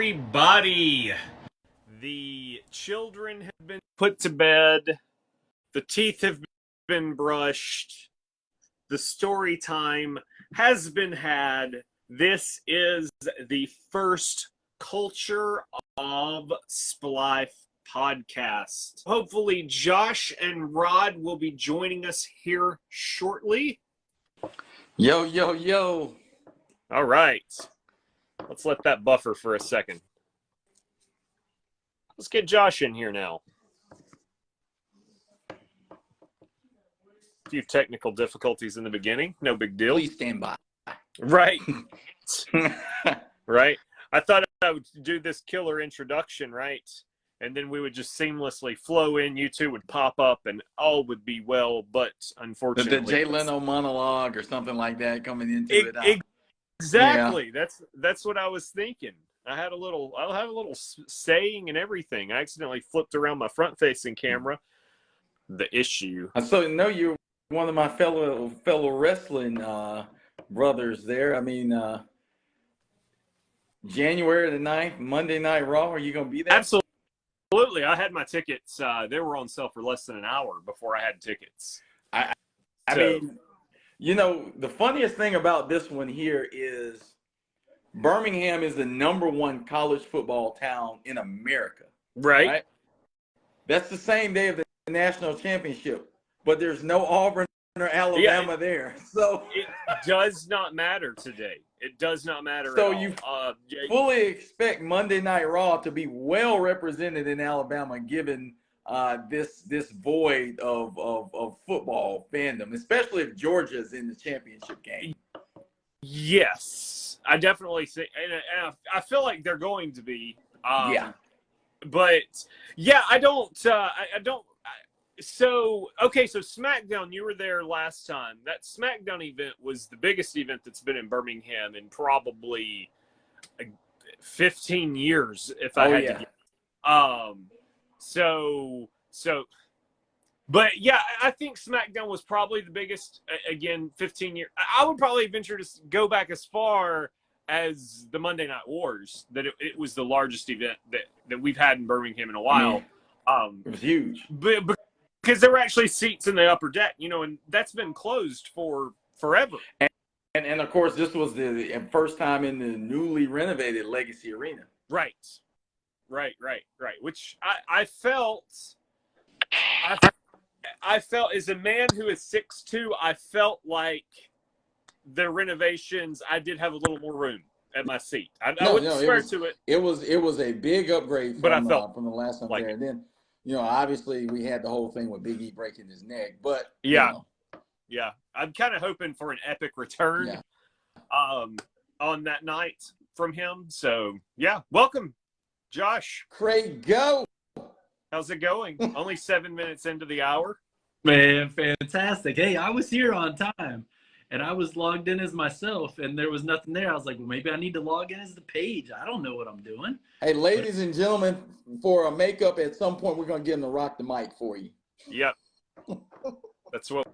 everybody. The children have been put to bed. The teeth have been brushed. The story time has been had. This is the first Culture of Splife podcast. Hopefully Josh and Rod will be joining us here shortly. Yo, yo, yo. All right. Let's let that buffer for a second. Let's get Josh in here now. A few technical difficulties in the beginning. No big deal. Please stand by. Right. Right. I thought I would do this killer introduction, right? And then we would just seamlessly flow in. You two would pop up and all would be well, but unfortunately. The Jay Leno monologue or something like that coming into it. Exactly. Yeah. That's what I was thinking. I had a little saying and everything. I accidentally flipped around my front-facing camera. The issue. I so know you're one of my fellow wrestling brothers there. I mean, January the 9th, Monday Night Raw. Are you going to be there? Absolutely. I had my tickets. They were on sale for less than an hour before I had tickets. I mean, you know, the funniest thing about this one here is Birmingham is the #1 college football town in America. Right? That's the same day of the national championship, but there's no Auburn or Alabama there. So it does not matter today. It does not matter so at all. You fully expect Monday Night Raw to be well represented in Alabama, given this void of football fandom, especially if Georgia's in the championship game. Yes, I definitely see, and I feel like they're going to be. But yeah, I don't. So SmackDown, you were there last time. That SmackDown event was the biggest event that's been in Birmingham in probably 15 years, if I had to guess. But yeah, I think SmackDown was probably the biggest, again, 15 years. I would probably venture to go back as far as the Monday Night Wars, that it was the largest event that we've had in Birmingham in a while. It was huge. Because there were actually seats in the upper deck, and that's been closed for forever. And of course, this was the first time in the newly renovated Legacy Arena. Right. Which I felt as a man who is 6'2", I felt like the renovations, I did have a little more room at my seat. I wouldn't swear to it. It was a big upgrade from the last time there. And then, obviously we had the whole thing with Big E breaking his neck. But yeah, I'm kind of hoping for an epic return on that night from him. So yeah, welcome, Josh. Craig, go. How's it going? Only 7 minutes into the hour. Man, fantastic. Hey, I was here on time, and I was logged in as myself, and there was nothing there. I was like, well, maybe I need to log in as the page. I don't know what I'm doing. Hey, ladies and gentlemen, for a makeup, at some point, we're going to get him to rock the mic for you. Yep. That's what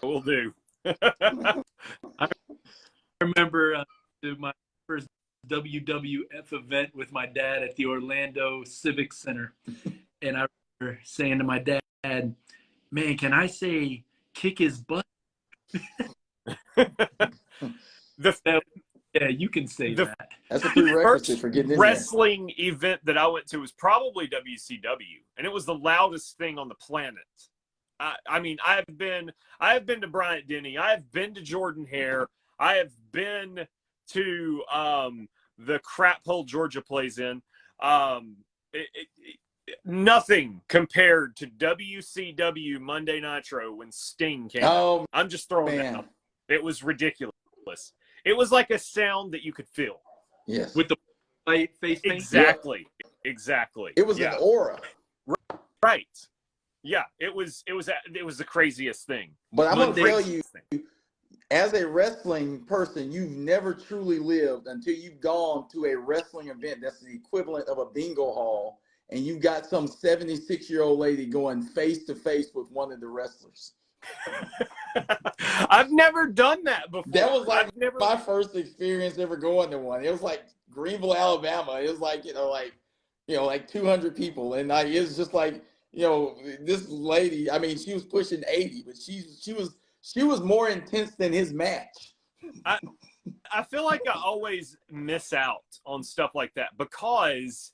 we'll do. I remember my first WWF event with my dad at the Orlando Civic Center, and I remember saying to my dad, man, can I say kick his butt? Yeah, you can say that. That's a prerequisite for getting in wrestling event that I went to was probably WCW, and it was the loudest thing on the planet. I mean, I have been to Bryant Denny, I have been to Jordan Hare, I have been to the crap hole Georgia plays in. Nothing compared to WCW Monday Nitro when Sting came out. I'm just throwing it out. It was ridiculous. It was like a sound that you could feel. Yes. With the face paint. Exactly. It was an aura. Right. Yeah. It was the craziest thing. But I'm going to tell you, as a wrestling person, you've never truly lived until you've gone to a wrestling event that's the equivalent of a bingo hall, and you got some 76-year-old lady going face to face with one of the wrestlers. I've never done that before. That was like my first experience ever going to one. It was like Greenville, Alabama. It was like, like 200 people. And it was just like, this lady, I mean, she was pushing 80, but she was more intense than his match. I feel like I always miss out on stuff like that because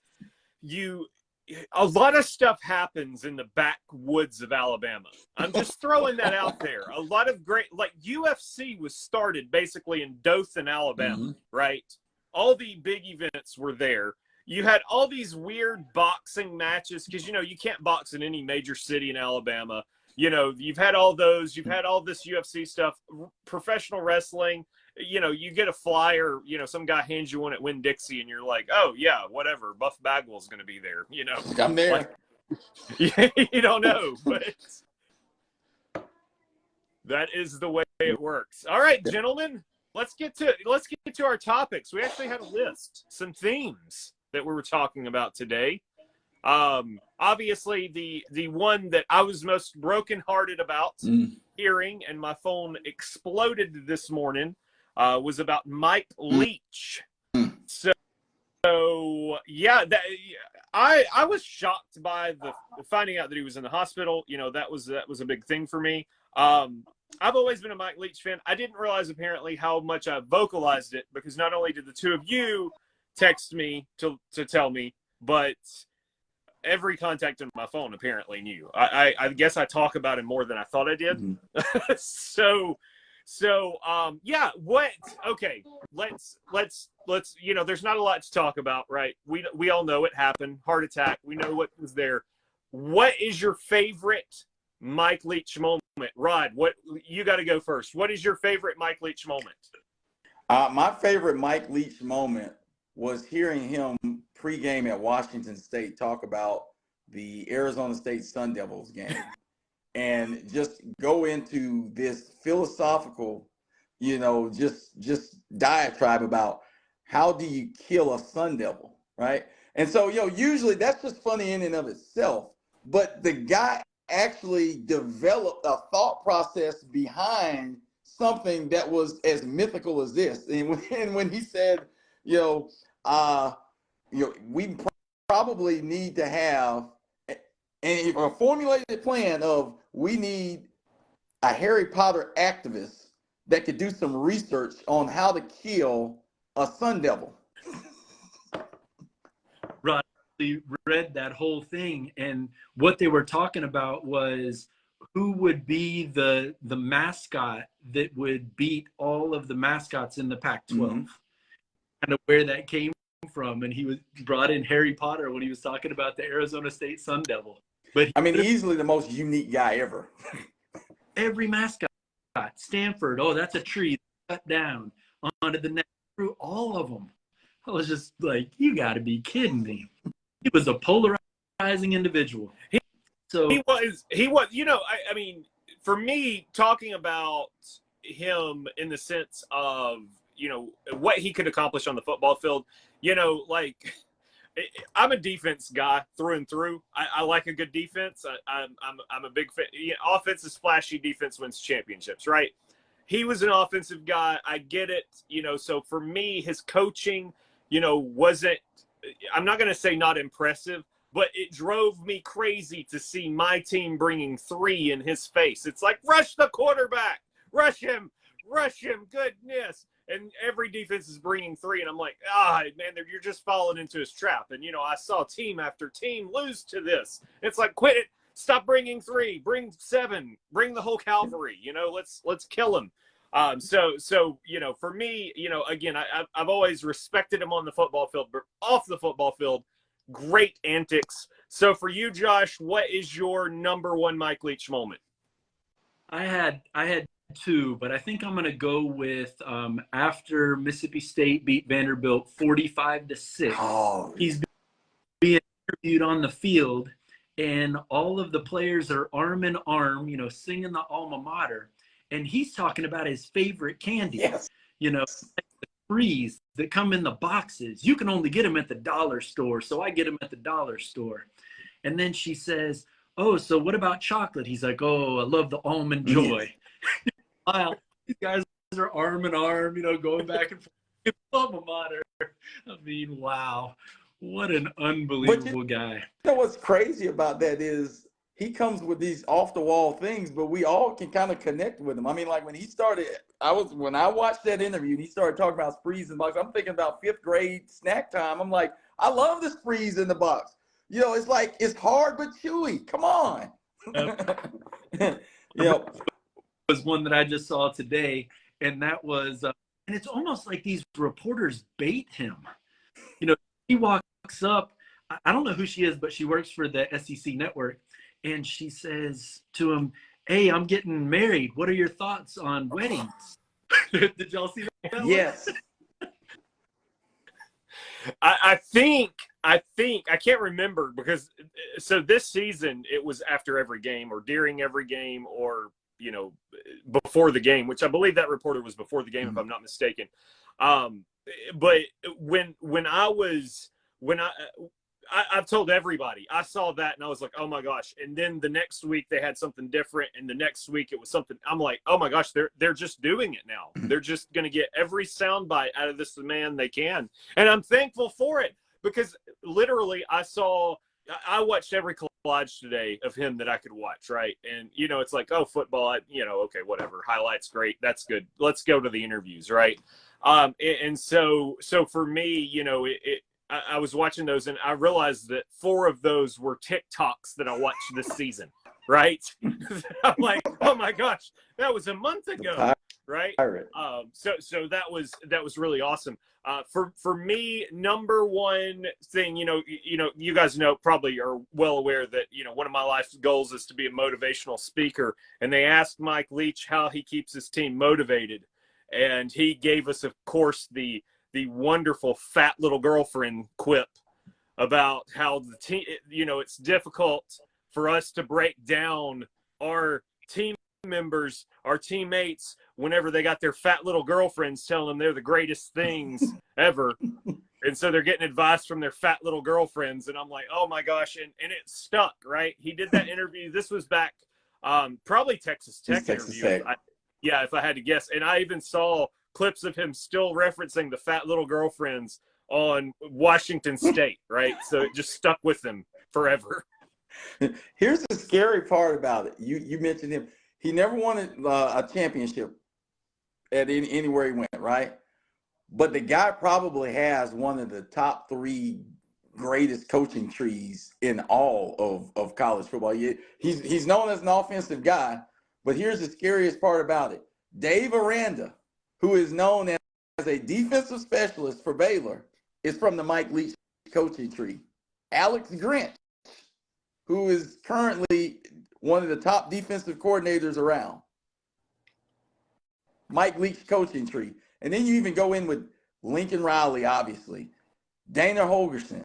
a lot of stuff happens in the backwoods of Alabama. I'm just throwing that out there. A lot of great, like UFC was started basically in Dothan, Alabama, right? All the big events were there. You had all these weird boxing matches because, you can't box in any major city in Alabama. You've had all those. You've had all this UFC stuff, professional wrestling. You get a flyer, some guy hands you one at Winn-Dixie and you're like, oh, yeah, whatever. Buff Bagwell's going to be there, I'm there. You don't know, but that is the way it works. All right, gentlemen, let's get to our topics. We actually had a list, some themes that we were talking about today. Obviously, the one that I was most brokenhearted about hearing, and my phone exploded this morning, was about Mike Leach. So yeah, I was shocked by the finding out that he was in the hospital. That was a big thing for me. I've always been a Mike Leach fan. I didn't realize apparently how much I vocalized it, because not only did the two of you text me to tell me, but every contact on my phone apparently knew. I guess I talk about him more than I thought I did. Yeah, okay, let's there's not a lot to talk about, right? We all know it happened, heart attack. We know what was there. What is your favorite Mike Leach moment? Rod, you got to go first. What is your favorite Mike Leach moment? My favorite Mike Leach moment was hearing him pregame at Washington State talk about the Arizona State Sun Devils game and just go into this philosophical, just diatribe about how do you kill a Sun Devil, right? And so, usually that's just funny in and of itself, but the guy actually developed a thought process behind something that was as mythical as this. And when he said, we probably need to have a formulated plan of, we need a Harry Potter activist that could do some research on how to kill a Sun Devil. Right. Read that whole thing, and what they were talking about was who would be the mascot that would beat all of the mascots in the Pac-12, kind of where that came from. And he brought in Harry Potter when he was talking about the Arizona State Sun Devil. But easily the most unique guy ever. Every mascot, Stanford, oh, that's a tree cut down onto the next, through all of them. I was just like, you got to be kidding me. He was a polarizing individual. He was, I mean, for me, talking about him in the sense of, what he could accomplish on the football field, I'm a defense guy through and through. I like a good defense. I'm a big fan. Offense is flashy, defense wins championships, right? He was an offensive guy. I get it. So for me, his coaching, wasn't, I'm not going to say not impressive, but it drove me crazy to see my team bringing 3 in his face. It's like, rush the quarterback, rush him, goodness. And every defense is bringing 3. And I'm like, man, you're just falling into his trap. And, I saw team after team lose to this. It's like, quit it. Stop bringing 3, bring 7, bring the whole cavalry, let's kill him. So, for me, again, I've always respected him on the football field, but off the football field, great antics. So for you, Josh, what is your number one Mike Leach moment? I had 2, but I think I'm going to go with after Mississippi State beat Vanderbilt 45-6. He's being interviewed on the field, and all of the players are arm in arm, singing the alma mater. And he's talking about his favorite candy, yes. The freeze that come in the boxes. You can only get them at the dollar store, so I get them at the dollar store. And then she says, oh, so what about chocolate? He's like, oh, I love the Almond Joy. Wow, these guys are arm in arm, going back and forth. alma mater. I mean, wow, what an unbelievable guy. You know what's crazy about that is he comes with these off the wall things, but we all can kind of connect with him. I mean, like when he started, when I watched that interview and he started talking about sprees in the box, I'm thinking about 5th grade snack time. I'm like, I love the sprees in the box. You know, it's like it's hard but chewy. Come on. You know, was one that I just saw today, and that was, and it's almost like these reporters bait him. You know, he walks up. I don't know who she is, but she works for the SEC network, and she says to him, "Hey, I'm getting married. What are your thoughts on weddings?" Did y'all see that? yes. I think I can't remember because so this season it was after every game or during every game or before the game, which I believe that reporter was before the game if I'm not mistaken. But I've told everybody I saw that and I was like, oh my gosh. And then the next week they had something different. And the next week it was something, I'm like, oh my gosh, they're just doing it now. They're just going to get every soundbite out of this man they can. And I'm thankful for it because literally I watched every collage today of him that I could watch. Right. And, it's like, oh, football, okay, whatever. Highlights. Great. That's good. Let's go to the interviews. Right. And so for me, I was watching those and I realized that 4 of those were TikToks that I watched this season, right? I'm like, oh my gosh, that was a month ago, right? So that was really awesome. For me, number one thing, you guys probably are well aware that, one of my life's goals is to be a motivational speaker. And they asked Mike Leach how he keeps his team motivated. And he gave us, of course, the wonderful fat little girlfriend quip about how the team, it's difficult for us to break down our team members, our teammates, whenever they got their fat little girlfriends telling them they're the greatest things ever. And so they're getting advice from their fat little girlfriends. And I'm like, oh my gosh. And it stuck, right? He did that interview. This was back, probably Texas Tech interview. If I had to guess. And I even saw clips of him still referencing the fat little girlfriends on Washington State, right? So it just stuck with him forever. Here's the scary part about it. You mentioned him. He never won a championship at anywhere he went, right? But the guy probably has one of the top 3 greatest coaching trees in all of college football. He's known as an offensive guy, but here's the scariest part about it. Dave Aranda, who is known as a defensive specialist for Baylor, is from the Mike Leach coaching tree. Alex Grinch, who is currently one of the top defensive coordinators around, Mike Leach coaching tree. And then you even go in with Lincoln Riley, obviously, Dana Holgerson,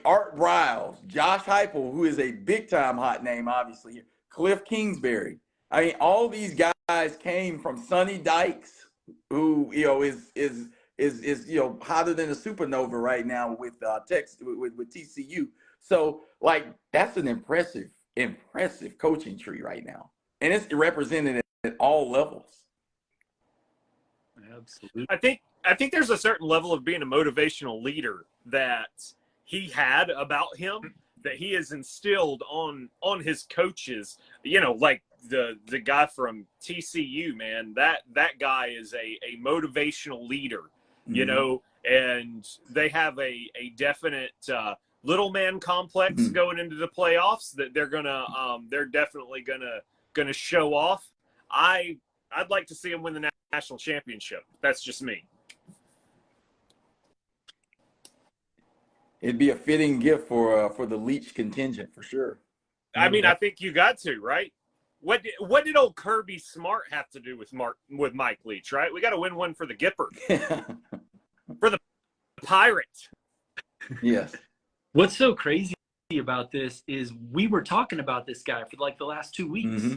Art Briles, Josh Heupel, who is a big-time hot name, obviously, Cliff Kingsbury. All these guys came from Sonny Dykes, who is hotter than a supernova right now with with TCU. So that's an impressive coaching tree right now, and it's represented at all levels. Absolutely. I think there's a certain level of being a motivational leader that he had about him that he has instilled on his coaches. Like the guy from TCU, man, that guy is a motivational leader, and they have a definite little man complex going into the playoffs that they're definitely gonna show off. I'd like to see him win the national championship. That's just me. It'd be a fitting gift for the Leach contingent for sure. I think you got to, right? What did old Kirby Smart have to do with Mike Leach, right? We got to win one for the Gipper. For the Pirate. Yes. What's so crazy about this is we were talking about this guy for the last 2 weeks. Mm-hmm.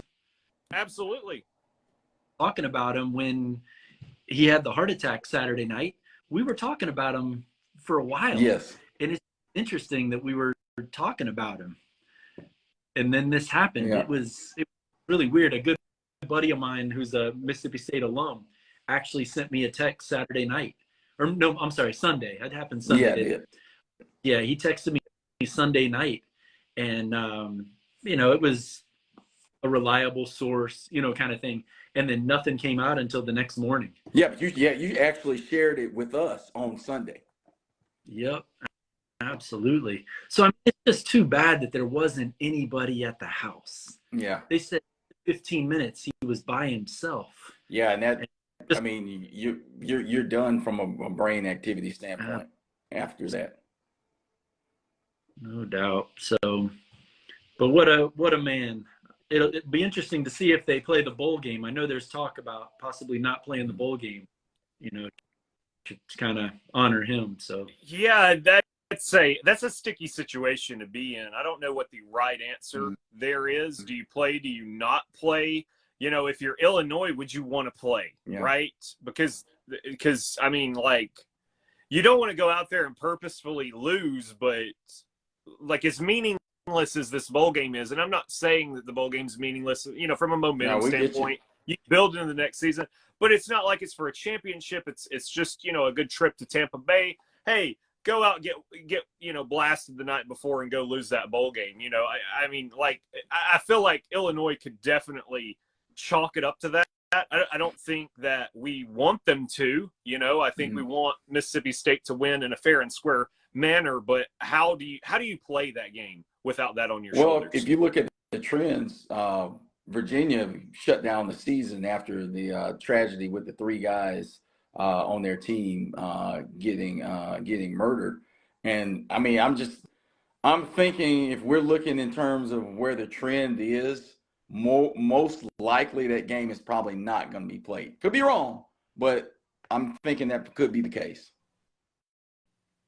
Absolutely. Talking about him when he had the heart attack Saturday night. We were talking about him for a while. Yes. And it's interesting that we were talking about him. And then this happened. Yeah. It was really weird. A good buddy of mine who's a Mississippi State alum actually sent me a text Saturday night or no, I'm sorry, Sunday. It happened Yeah, Sunday. it did. Yeah, he texted me Sunday night, and it was a reliable source, kind of thing. And then nothing came out until the next morning. Yeah, but you actually shared it with us on Sunday. Yep, absolutely. So I mean, it's just too bad that there wasn't anybody at the house. Yeah. They said 15 minutes he was by himself. Yeah, and that I mean, you're done from a brain activity standpoint after that. No doubt. So, but what a man. It'll be interesting to see if they play the bowl game. I know there's talk about possibly not playing the bowl game, to kind of honor him. So yeah, that's a sticky situation to be in. I don't know what the right answer there is. Do you play? Do you not play? If you're Illinois, would you want to play? Yeah. Right? Because I mean, like, you don't want to go out there and purposefully lose, but like, as meaningless as this bowl game is, and I'm not saying that the bowl game's meaningless, from a momentum standpoint, you build into the next season, but it's not like it's for a championship. It's just, a good trip to Tampa Bay. Hey, go out and get blasted the night before and go lose that bowl game. I mean, like, I feel like Illinois could definitely chalk it up to that. I don't think that we want them to. I think we want Mississippi State to win in a fair and square manner. But how do you play that game without that on your shoulders? Well, if you look at the trends, Virginia shut down the season after the tragedy with the 3 guys on their team getting murdered. And I mean, I'm thinking, if we're looking in terms of where the trend is, most likely that game is probably not going to be played. Could be wrong, but I'm thinking that could be the case.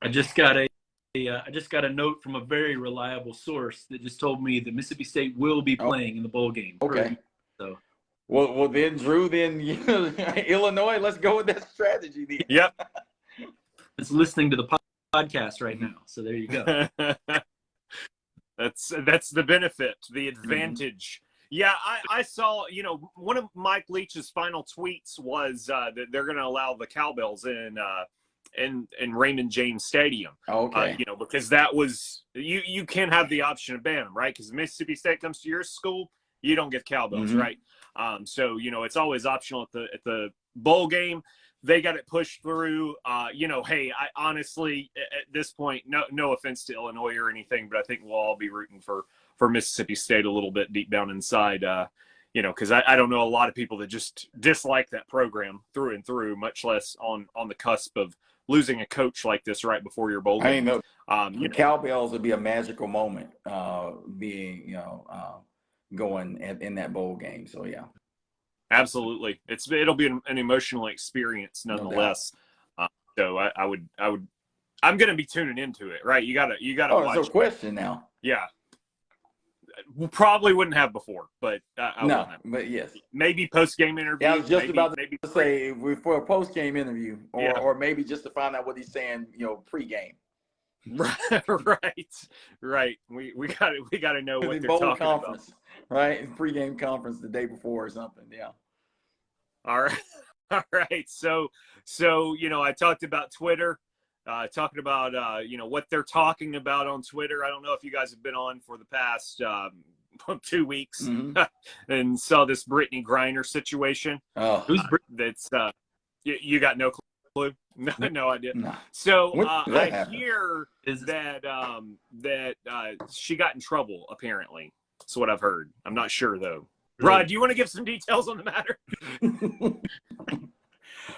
I just got a note from a very reliable source that just told me that Mississippi State will be playing in the bowl game. Okay. So, well then, Drew, Illinois, let's go with that strategy then. Yep. It's listening to the podcast right now. So there you go. That's the benefit, the advantage. Yeah, I saw, one of Mike Leach's final tweets was that they're going to allow the cowbells in Raymond James Stadium. Okay. Because that was, you can have the option of ban them, right? Because Mississippi State comes to your school, you don't get cowbells, right? So it's always optional at the bowl game. They got it pushed through. Hey, I honestly, at this point, no offense to Illinois or anything, but I think we'll all be rooting for Mississippi State a little bit deep down inside, because I don't know a lot of people that just dislike that program through and through, much less on the cusp of losing a coach like this right before your bowl game. The cowbells would be a magical moment, going in that bowl game. So yeah. Absolutely. It'll be an emotional experience nonetheless. So I'm going to be tuning into it, right? You gotta watch. It's a question now. Yeah. Probably wouldn't have before, but I no, won't have. But yes. Maybe post-game interview. Yeah, I was just about to say for a post-game interview, or maybe just to find out what he's saying, pre-game. Right. We got to know what they're bowl talking conference, about. Right? Pre-game conference the day before or something. Yeah. All right. So I talked about Twitter. Talking about what they're talking about on Twitter. I don't know if you guys have been on for the past 2 weeks and saw this Brittney Griner situation. Oh, who's that's you got no clue? No idea. No. So I hear that she got in trouble. Apparently, that's what I've heard. I'm not sure though. Rod, do you want to give some details on the matter?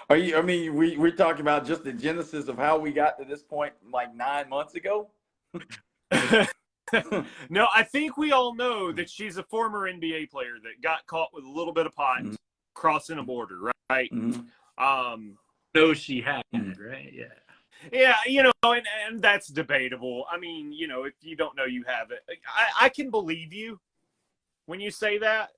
We're talking about just the genesis of how we got to this point like 9 months ago? No, I think we all know that she's a former NBA player that got caught with a little bit of pot crossing a border, right? No, she had, right? Yeah. Yeah, and that's debatable. I mean, if you don't know, you have it. I can believe you when you say that.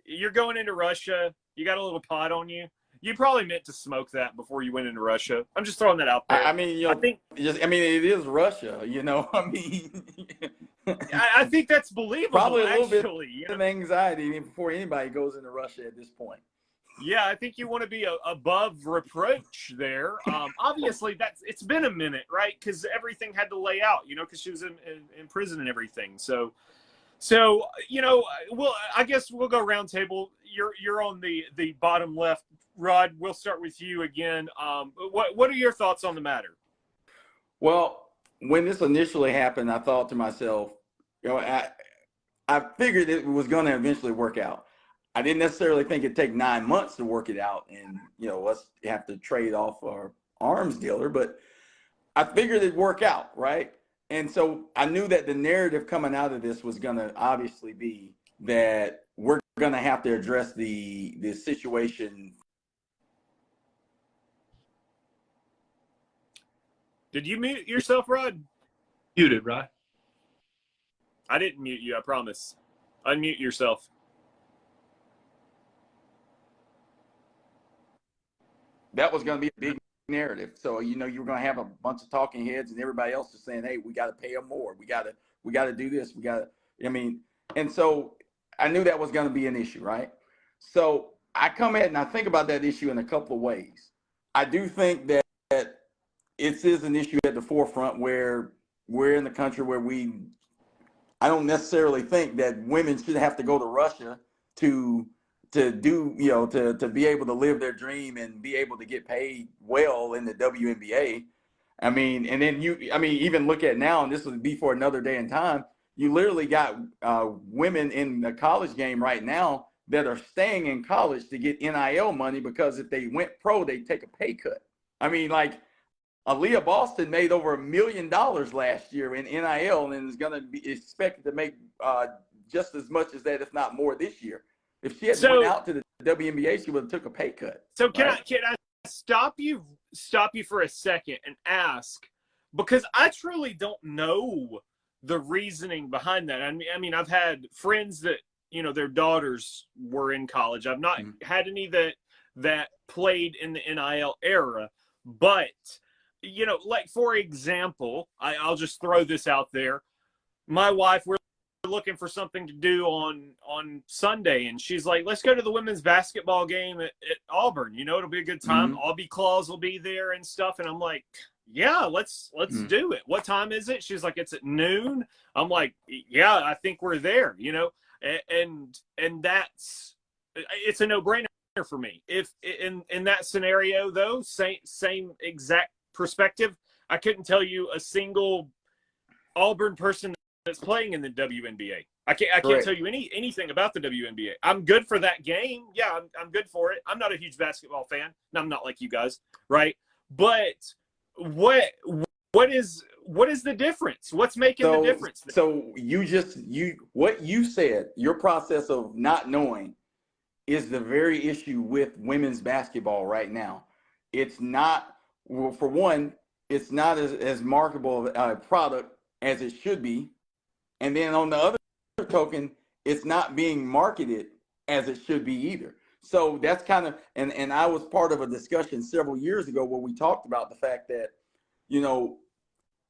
You're going into Russia, you got a little pot on you. You probably meant to smoke that before you went into Russia. I'm just throwing that out there. I mean, it is Russia, I think that's believable. Probably a little actually, bit of anxiety before anybody goes into Russia at this point. Yeah, I think you want to be above reproach there. Obviously, it's been a minute, right? Because everything had to lay out, because she was in prison and everything. So I guess we'll go round table. You're on the bottom left. Rod, we'll start with you again. What are your thoughts on the matter? Well, when this initially happened, I thought to myself, I figured it was going to eventually work out. I didn't necessarily think it'd take 9 months to work it out and, us have to trade off our arms dealer, but I figured it'd work out, right? And so I knew that the narrative coming out of this was going to obviously be that we're going to have to address the situation. Did you mute yourself, Rod? Muted, right? I didn't mute you, I promise. Unmute yourself. That was going to be a big narrative. So, you were going to have a bunch of talking heads and everybody else is saying, hey, we got to pay them more. We got to do this. And so I knew that was going to be an issue, right? So I come at and I think about that issue in a couple of ways. I do think that it is an issue at the forefront where we're in the country where I don't necessarily think that women should have to go to Russia to do, to be able to live their dream and be able to get paid well in the WNBA. And then even look at now, and this would be for another day and time, you literally got women in the college game right now that are staying in college to get NIL money because if they went pro, they'd take a pay cut. Aaliyah Boston made over $1 million last year in NIL and is going to be expected to make just as much as that, if not more, this year. If she had went out to the WNBA, she would have took a pay cut. So can I stop you for a second and ask, because I truly don't know the reasoning behind that. I've had friends that their daughters were in college. I've not had any that played in the NIL era, but like for example, I'll just throw this out there. My wife, we're looking for something to do on Sunday, and she's like, let's go to the women's basketball game at Auburn. It'll be a good time. Albie Claus will be there and stuff. And I'm like, yeah, let's do it. What time is it? She's like, it's at noon. I'm like, yeah, I think we're there, and it's a no-brainer for me. If in that scenario though, same exact perspective, I couldn't tell you a single Auburn person that's playing in the WNBA. I can't tell you anything about the WNBA. I'm good for that game. Yeah, I'm good for it. I'm not a huge basketball fan, and I'm not like you guys, right? But what is the difference? What's making the difference? So what you said, your process of not knowing is the very issue with women's basketball right now. It's not, well, for one, it's not as marketable a product as it should be. And then on the other token, it's not being marketed as it should be either. So that's kind of, and I was part of a discussion several years ago where we talked about the fact that,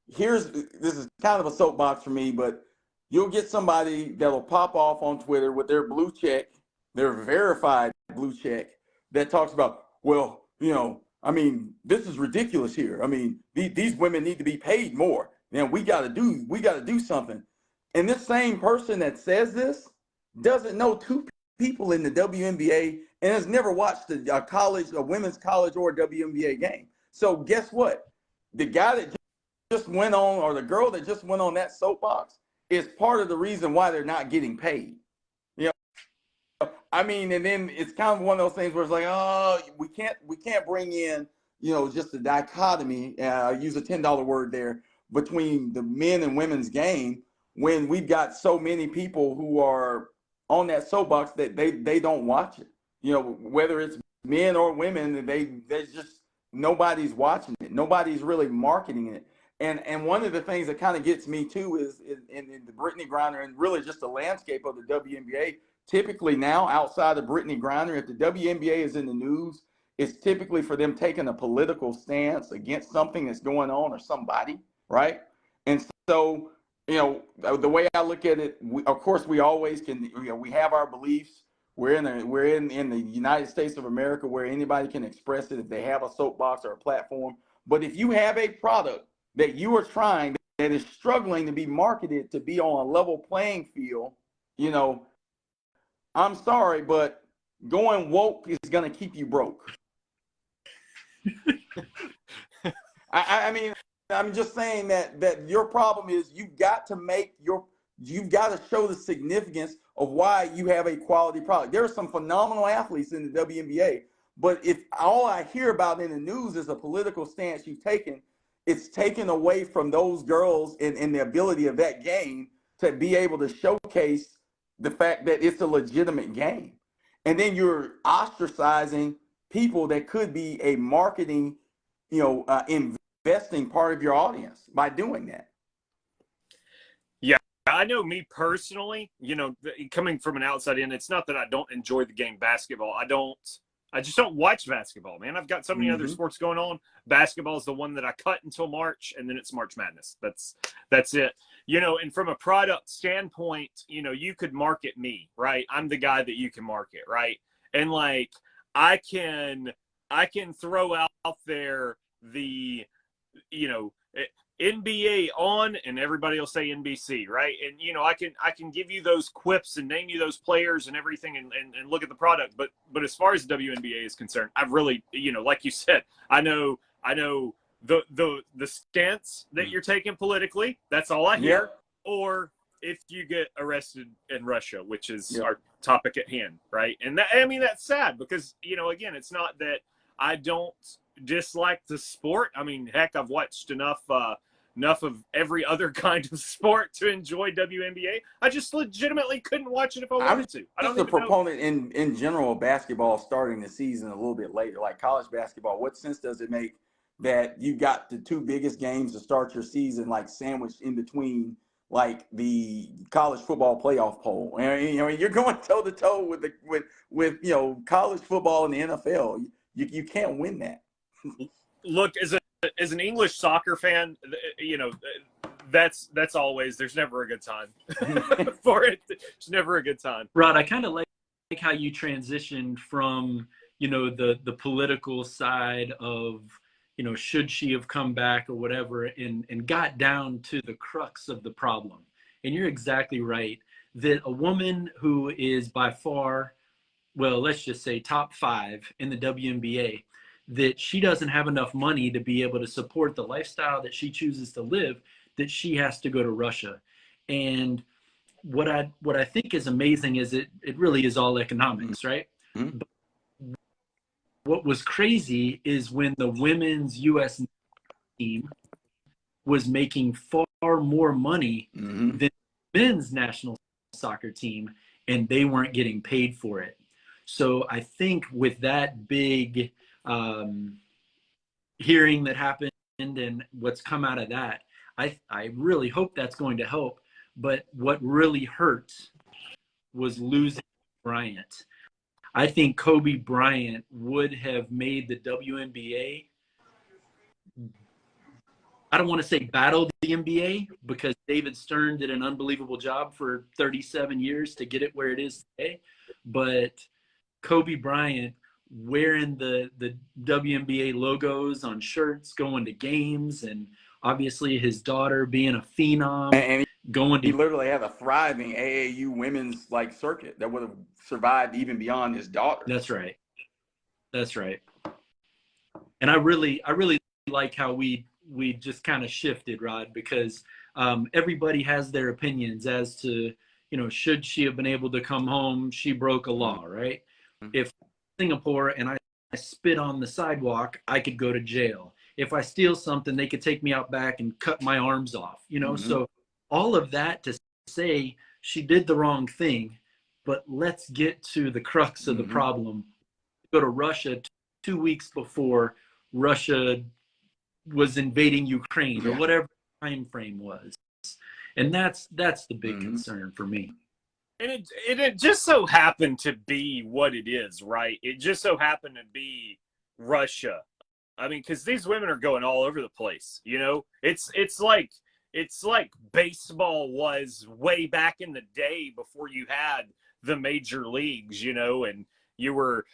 this is kind of a soapbox for me, but you'll get somebody that'll pop off on Twitter with their blue check, their verified blue check, that talks about, well, this is ridiculous here. These women need to be paid more. And we got to do something. And this same person that says this doesn't know two people in the WNBA and has never watched a women's college or WNBA game. So guess what? The guy that just went on, or the girl that just went on that soapbox, is part of the reason why they're not getting paid. And then it's kind of one of those things where it's like, oh, we can't bring in, just a dichotomy, use a $10 word there, between the men and women's game, when we've got so many people who are on that soapbox that they don't watch it. Whether it's men or women, they just, nobody's watching it. Nobody's really marketing it. And one of the things that kind of gets me too is in the Brittney Griner and really just the landscape of the WNBA. Typically now, outside of Brittney Griner, if the WNBA is in the news, it's typically for them taking a political stance against something that's going on or somebody, right? And so, the way I look at it, of course, we always can, we have our beliefs. We're in the United States of America where anybody can express it if they have a soapbox or a platform. But if you have a product that you are trying that is struggling to be marketed to be on a level playing field, you know, I'm sorry, but going woke is going to keep you broke. I mean, I'm just saying that your problem is you've got to show the significance of why you have a quality product. There are some phenomenal athletes in the WNBA, but if all I hear about in the news is a political stance you've taken, it's taken away from those girls and the ability of that game to be able to showcase the fact that it's a legitimate game. And then you're ostracizing people that could be a marketing, investing part of your audience by doing that. Yeah, I know me personally, coming from an outside in, it's not that I don't enjoy the game basketball. I just don't watch basketball, man. I've got so many other sports going on. Basketball is the one that I cut until March, and then it's March Madness. That's it. And from a product standpoint, you could market me, right? I'm the guy that you can market, right? And like I can throw out there the NBA on, and everybody will say NBC, right? And I can give you those quips and name you those players and everything, and look at the product. But as far as WNBA is concerned, I've really, like you said, I know the stance that you're taking politically. That's all I hear. Yep. Or if you get arrested in Russia, which is our topic at hand, right? And that's sad because again, it's not that I don't dislike the sport. I mean, heck, I've watched enough of every other kind of sport to enjoy WNBA. I just legitimately couldn't watch it if I wanted to. I don't I'm a proponent know. in general of basketball starting the season a little bit later, like college basketball. What sense does it make that you got the two biggest games to start your season like sandwiched in between like the college football playoff poll? You're going toe to toe with college football and the NFL. You can't win that. Look, as an English soccer fan, that's always, there's never a good time for it. It's never a good time. Rod, I kind of like how you transitioned from, the political side of, should she have come back or whatever, and got down to the crux of the problem. And you're exactly right that a woman who is by far, well, let's just say top 5 in the WNBA, that she doesn't have enough money to be able to support the lifestyle that she chooses to live, that she has to go to Russia. And what I think is amazing is it really is all economics, right? Mm-hmm. But what was crazy is when the women's U.S. team was making far more money than the men's national soccer team, and they weren't getting paid for it. So I think with that big hearing that happened and what's come out of that, I really hope that's going to help. But what really hurt was losing Bryant. I think Kobe Bryant would have made the WNBA, I don't want to say battle the NBA, because David Stern did an unbelievable job for 37 years to get it where it is today. But Kobe Bryant wearing the WNBA logos on shirts, going to games, and obviously his daughter being a phenom. And he literally had a thriving AAU women's circuit that would have survived even beyond his daughter. That's right. And I really like how we just kind of shifted, Rod, because everybody has their opinions as to, should she have been able to come home? She broke a law, right? If Singapore and I spit on the sidewalk, I could go to jail. If I steal something, they could take me out back and cut my arms off, So all of that to say she did the wrong thing, but let's get to the crux of the problem. Go to Russia 2 weeks before Russia was invading Ukraine or whatever the time frame was. And that's the big concern for me. And it just so happened to be what it is, right? It just so happened to be Russia. I mean, because these women are going all over the place. It's like baseball was way back in the day before you had the major leagues, and you were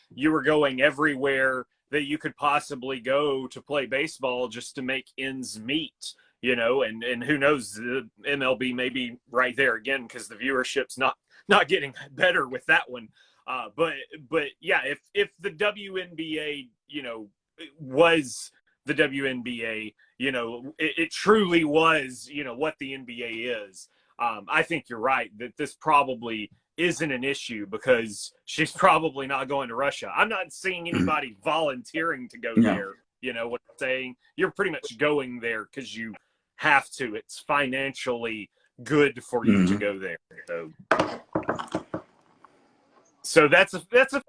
going everywhere that you could possibly go to play baseball just to make ends meet, and who knows, the MLB may be right there again because the viewership's not getting better with that one. But yeah, if the WNBA, was the WNBA, it truly was, what the NBA is. I think you're right that this probably isn't an issue because she's probably not going to Russia. I'm not seeing anybody volunteering to go there. You know what I'm saying? You're pretty much going there because you have to. It's financially good for you to go there. So that's a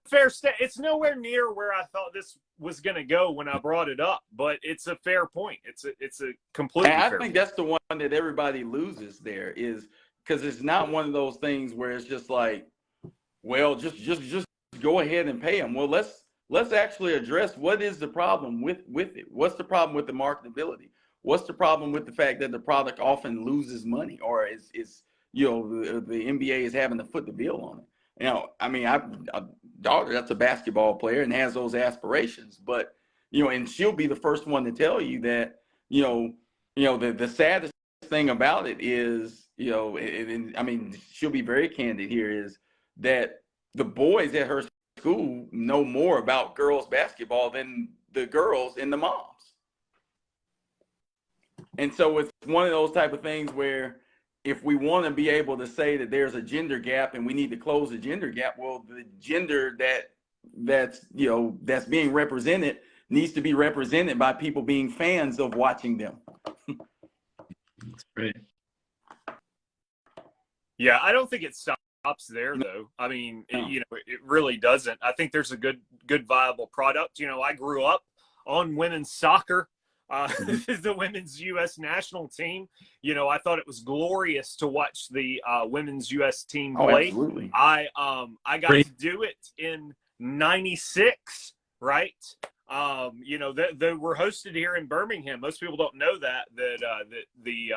fair state. It's nowhere near where I thought this was going to go when I brought it up, but it's a fair point. It's a completely fair point. That's the one that everybody loses there is because it's not one of those things where it's just like, well, just go ahead and pay them. Well, let's actually address what is the problem with it. What's the problem with the marketability? What's the problem with the fact that the product often loses money or is the NBA is having to foot the bill on it? I mean, a daughter that's a basketball player and has those aspirations, but and she'll be the first one to tell you that the saddest thing about it is I mean, she'll be very candid here is that the boys at her school know more about girls basketball than the girls and the moms, and so it's one of those type of things where, if we want to be able to say that there's a gender gap and we need to close the gender gap, well, the gender that's being represented needs to be represented by people being fans of watching them. That's great. Yeah, I don't think it stops there, though. I mean, it really doesn't. I think there's a good viable product. I grew up on women's soccer. The women's U.S. national team. I thought it was glorious to watch the women's U.S. team play. Oh, absolutely. I got to do it in '96, right? They were hosted here in Birmingham. Most people don't know that the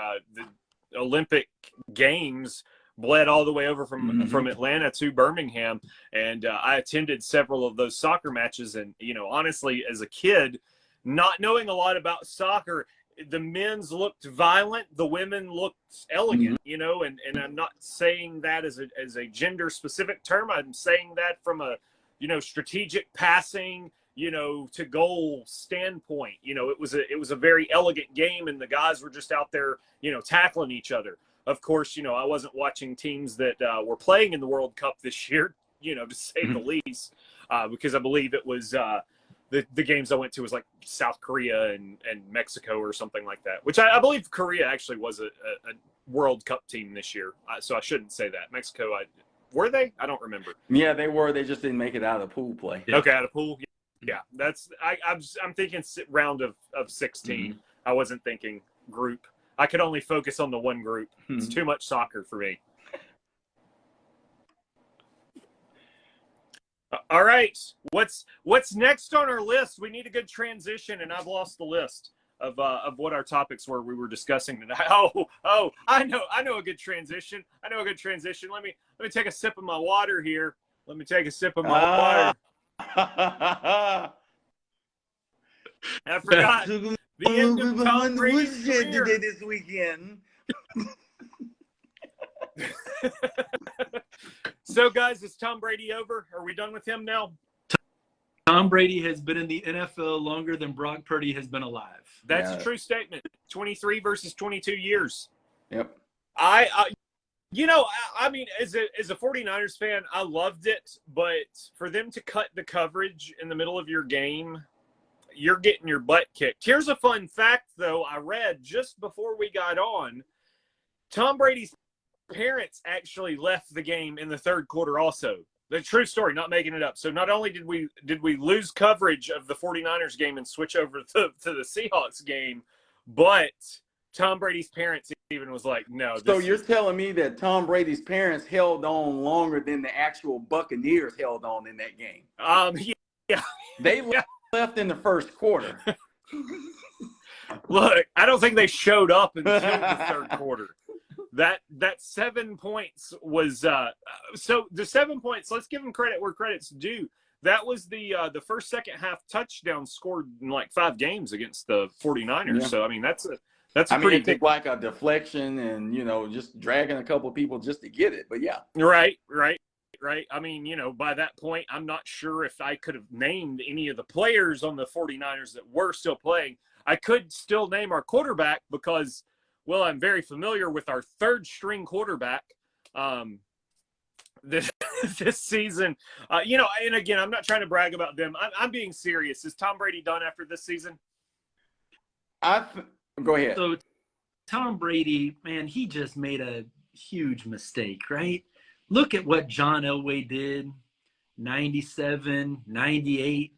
Olympic Games bled all the way over from Atlanta to Birmingham, and I attended several of those soccer matches. And honestly, as a kid, not knowing a lot about soccer, the men's looked violent, the women looked elegant, and I'm not saying that as a gender specific term. I'm saying that from a, strategic passing, to goal standpoint. It was a very elegant game, and the guys were just out there, tackling each other. Of course, I wasn't watching teams that were playing in the World Cup this year, to say the least, because I believe it was, the games I went to was like South Korea and Mexico or something like that, which I believe Korea actually was a World Cup team this year. So I shouldn't say that. Mexico, were they? I don't remember. Yeah, they were. They just didn't make it out of the pool play. Yeah. Okay, out of pool. Yeah, I'm thinking round of 16. I wasn't thinking group. I could only focus on the one group. It's too much soccer for me. All right, what's next on our list? We need a good transition, and I've lost the list of what our topics were we were discussing tonight. Oh, I know a good transition. Let me take a sip of my water here. I forgot the end of Tom Brady's career this weekend. So, guys, is Tom Brady over? Are we done with him now? Tom Brady has been in the NFL longer than Brock Purdy has been alive. That's a true statement. 23 versus 22 years. Yep. I mean, as a 49ers fan, I loved it, but for them to cut the coverage in the middle of your game, you're getting your butt kicked. Here's a fun fact, though. I read just before we got on, Tom Brady's parents actually left the game in the third quarter also. The true story, not making it up. So not only did we lose coverage of the 49ers game and switch over to the Seahawks game, but Tom Brady's parents even was like, no. So you're telling me that Tom Brady's parents held on longer than the actual Buccaneers held on in that game? Yeah. They left in the first quarter. Look, I don't think they showed up until the third quarter. that 7 points was so the 7 points. Let's give them credit where credit's due. That was the first second half touchdown scored in like 5 games against the 49ers. Yeah. So I mean that's a pretty it big, took like a deflection and just dragging a couple of people just to get it. But yeah, right. I mean, by that point, I'm not sure if I could have named any of the players on the 49ers that were still playing. I could still name our quarterback because, well, I'm very familiar with our third string quarterback this season. And again, I'm not trying to brag about them. I'm being serious. Is Tom Brady done after this season? Go ahead. So Tom Brady, man, he just made a huge mistake, right? Look at what John Elway did, 97, 98,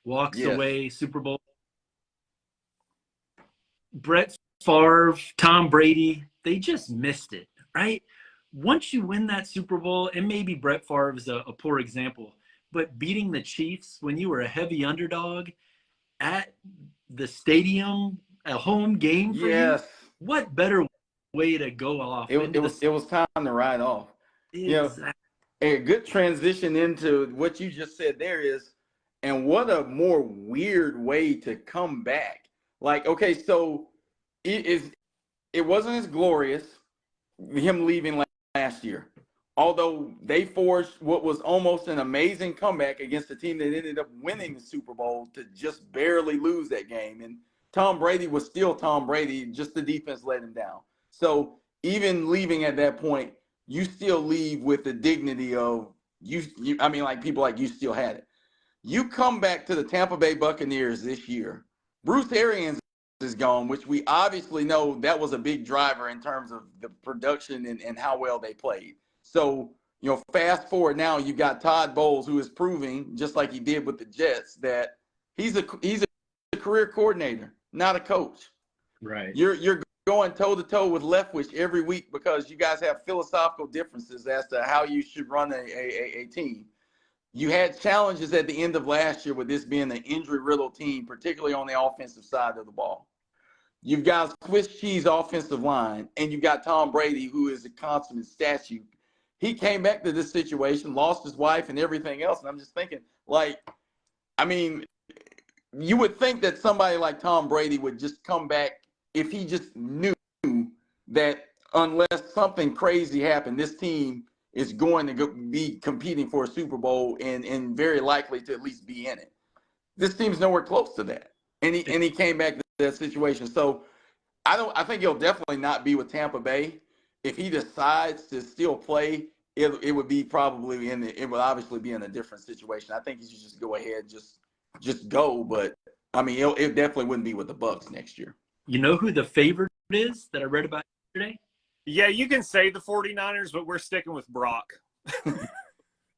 walks away, Super Bowl. Brett Favre, Tom Brady, they just missed it, right? Once you win that Super Bowl, and maybe Brett Favre is a poor example, but beating the Chiefs when you were a heavy underdog at the stadium, a home game for you, what better way to go off? It was time to ride off. Exactly. A good transition into what you just said there is, and what a more weird way to come back. Like, okay, so it wasn't as glorious, him leaving last year. Although they forged what was almost an amazing comeback against a team that ended up winning the Super Bowl to just barely lose that game. And Tom Brady was still Tom Brady, just the defense let him down. So even leaving at that point, you still leave with the dignity of people like you still had it. You come back to the Tampa Bay Buccaneers this year. Bruce Arians is gone, which we obviously know that was a big driver in terms of the production and how well they played. So, fast forward now, you got Todd Bowles, who is proving, just like he did with the Jets, that he's a career coordinator, not a coach. Right. You're going toe-to-toe with Leftwich every week because you guys have philosophical differences as to how you should run a team. You had challenges at the end of last year with this being an injury-riddled team, particularly on the offensive side of the ball. You've got a Swiss cheese offensive line, and you've got Tom Brady, who is a consummate statue. He came back to this situation, lost his wife and everything else, and I'm just thinking, you would think that somebody like Tom Brady would just come back if he just knew that unless something crazy happened, this team is going to be competing for a Super Bowl and very likely to at least be in it. This team's nowhere close to that. And he came back to that situation. So I think he'll definitely not be with Tampa Bay. If he decides to still play, it would be probably it would obviously be in a different situation. I think he should just go ahead, just go. But it definitely wouldn't be with the Bucs next year. You know who the favorite is that I read about yesterday? Yeah, you can say the 49ers, but we're sticking with Brock.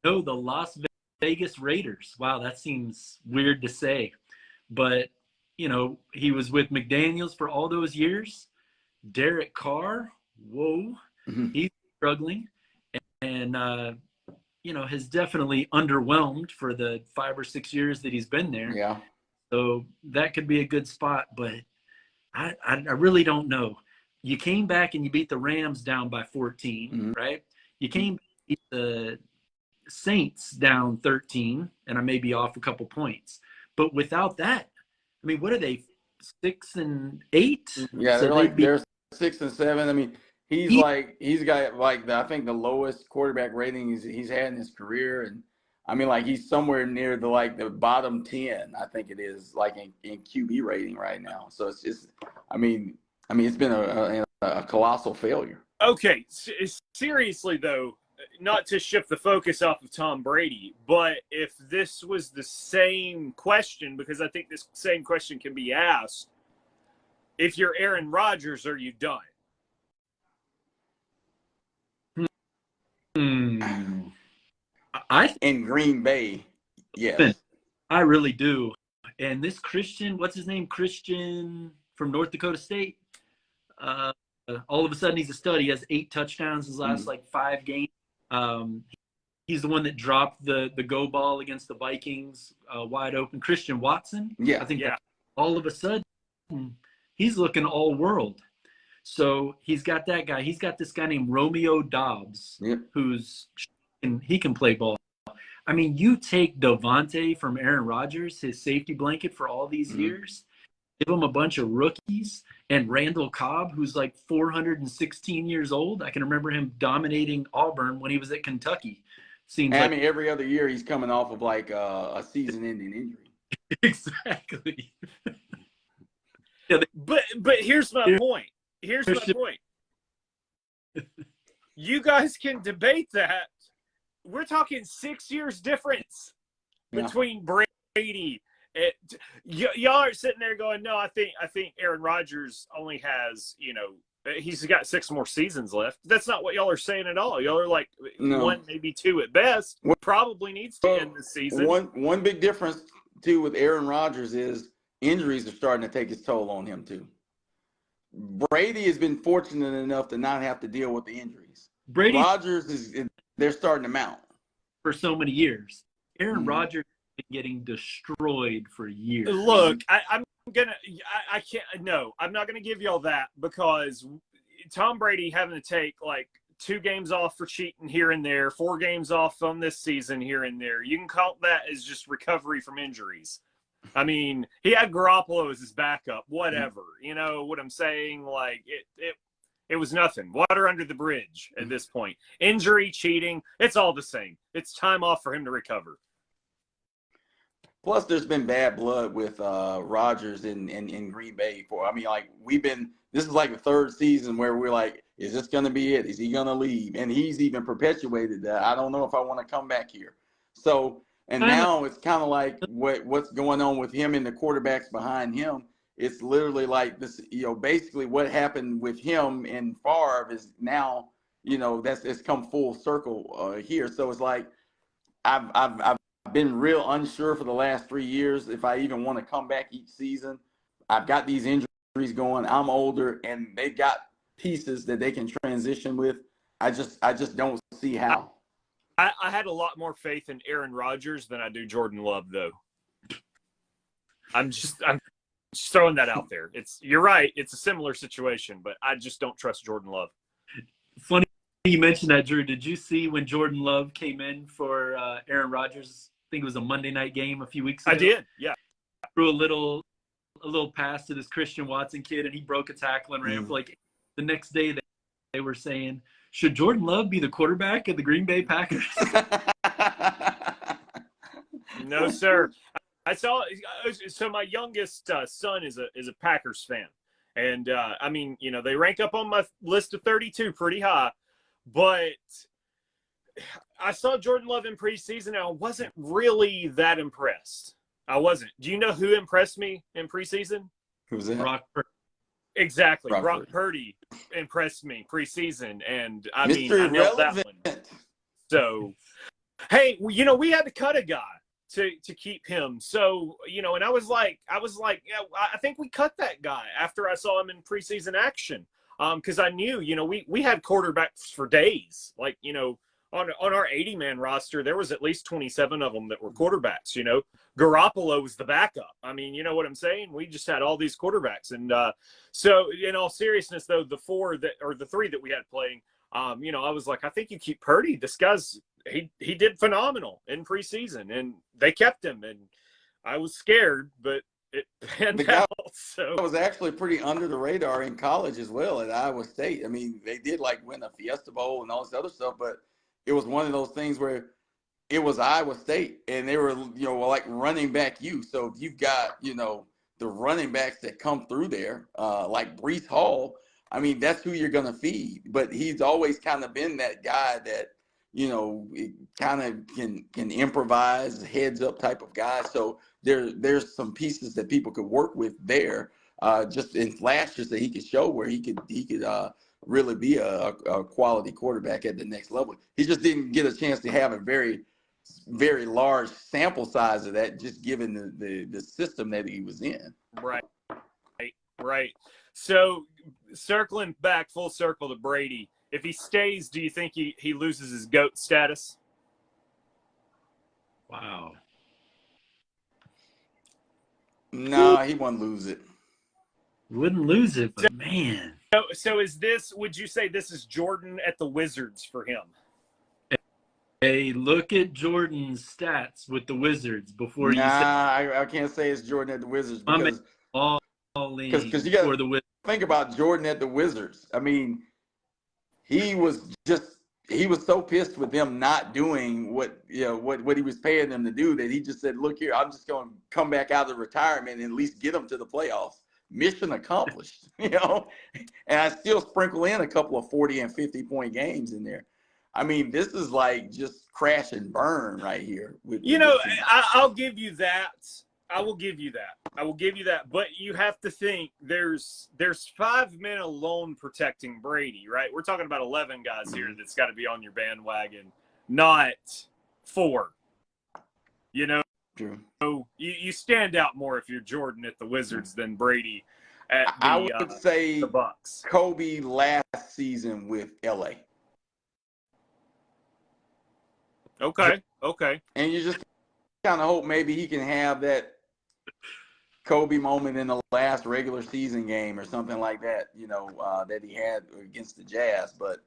No, the Las Vegas Raiders. Wow, that seems weird to say. But, he was with McDaniels for all those years. Derek Carr, whoa, he's struggling. And has definitely underwhelmed for the 5 or 6 years that he's been there. Yeah. So that could be a good spot, but I really don't know. You came back and you beat the Rams down by 14, right? You came beat the Saints down 13, and I may be off a couple points. But without that, what are they, 6 and 8? Yeah, so they're 6 and 7. He's got I think the lowest quarterback rating he's had in his career, and he's somewhere near the bottom 10. I think it is in QB rating right now. So it's just, it's been a colossal failure. Okay, seriously though, not to shift the focus off of Tom Brady, but if this was the same question, because I think this same question can be asked, if you're Aaron Rodgers, are you done? In Green Bay, yes. I really do. And this Christian, what's his name? Christian from North Dakota State. All of a sudden, he's a stud. He has 8 touchdowns his last 5 games. He's the one that dropped the go ball against the Vikings wide open. Christian Watson. Yeah. I think that all of a sudden, he's looking all world. So he's got that guy. He's got this guy named Romeo Dobbs, Yep. he can play ball. I mean, you take Devontae from Aaron Rodgers, his safety blanket for all these years, give him a bunch of rookies, and Randall Cobb, who's like 416 years old. I can remember him dominating Auburn when he was at Kentucky. Seems like every other year he's coming off of like a season-ending injury. exactly. But here's my point. You guys can debate that. We're talking 6 years difference between Brady. Y'all are sitting there going, no, I think Aaron Rodgers only has, he's got 6 more seasons left. That's not what y'all are saying at all. Y'all are like 1, maybe 2 at best. Probably needs to end this season. One big difference too with Aaron Rodgers is injuries are starting to take its toll on him too. Brady has been fortunate enough to not have to deal with the injuries. Rodgers they're starting to mount for so many years. Aaron Rodgers has been getting destroyed for years. Look, I'm not gonna give y'all that, because Tom Brady having to take like 2 games off for cheating here and there, 4 games off on this season here and there. You can count that as just recovery from injuries. I mean, he had Garoppolo as his backup, whatever. You know what I'm saying? Like, it was nothing. Water under the bridge at this point. Injury, cheating, it's all the same. It's time off for him to recover. Plus, there's been bad blood with Rodgers in Green Bay. This is like the 3rd season where we're like, is this going to be it? Is he going to leave? And he's even perpetuated that. I don't know if I want to come back here. So, and now it's kind of like what's going on with him and the quarterbacks behind him. It's literally like this, basically what happened with him and Favre is now, it's come full circle here. So it's like I've been real unsure for the last 3 years if I even want to come back each season. I've got these injuries going. I'm older, and they've got pieces that they can transition with. I just don't see how. I had a lot more faith in Aaron Rodgers than I do Jordan Love, though. I'm just throwing that out there. You're right. It's a similar situation, but I just don't trust Jordan Love. Funny you mentioned that, Drew. Did you see when Jordan Love came in for Aaron Rodgers? I think it was a Monday night game a few weeks ago. I did, yeah. Threw a little pass to this Christian Watson kid, and he broke a tackle and ran for like the next day. They were saying, should Jordan Love be the quarterback of the Green Bay Packers? No, sir. I saw. So my youngest son is a Packers fan, and they rank up on my list of 32 pretty high. But I saw Jordan Love in preseason, and I wasn't really that impressed. I wasn't. Do you know who impressed me in preseason? Who was that? Brock Purdy. Exactly. Brock Purdy impressed me preseason, and I Mr. nailed that one. So, hey, we had to cut a guy to keep him. So, and I was like, I think we cut that guy after I saw him in preseason action. Because I knew, we had quarterbacks for days. Like, on our 80-man roster, there was at least 27 of them that were quarterbacks. Garoppolo was the backup. I mean, you know what I'm saying? We just had all these quarterbacks. And so, in all seriousness, though, the 3 that we had playing, I was like, I think you keep Purdy. This guy's he did phenomenal in preseason, and they kept him. And I was scared, but it panned out. So it was actually pretty under the radar in college as well at Iowa State. I mean, they did win a Fiesta Bowl and all this other stuff, but it was one of those things where it was Iowa State, and they were, like running back you. So if you've got, the running backs that come through there, like Breece Hall, I mean, that's who you're going to feed. But he's always kind of been that guy that, kind of can improvise, heads up type of guy. So there's some pieces that people could work with there, just in flashes that he could show where he could really be a quality quarterback at the next level. He just didn't get a chance to have a very, very large sample size of that, just given the system that he was in. Right. So circling back full circle to Brady, if he stays, do you think he loses his GOAT status? Wow. No, he wouldn't lose it. Wouldn't lose it, but man. so is this? Would you say this is Jordan at the Wizards for him? Hey, look at Jordan's stats with the Wizards before you say I can't say it's Jordan at the Wizards because balling you got for the to Wizards. think about Jordan at the Wizards. I mean, he was so pissed with them not doing what he was paying them to do that he just said, "Look here, I'm just going to come back out of retirement and at least get them to the playoffs. Mission accomplished." And I still sprinkle in a couple of 40 and 50-point games in there. I mean, this is like just crash and burn right here. I'll give you that. I will give you that. But you have to think there's 5 men alone protecting Brady, right? We're talking about 11 guys here that's got to be on your bandwagon, not 4. True. So you stand out more if you're Jordan at the Wizards than Brady at I would say the Bucks. Kobe last season with LA. Okay. And you just kind of hope maybe he can have that Kobe moment in the last regular season game or something like that, that he had against the Jazz. But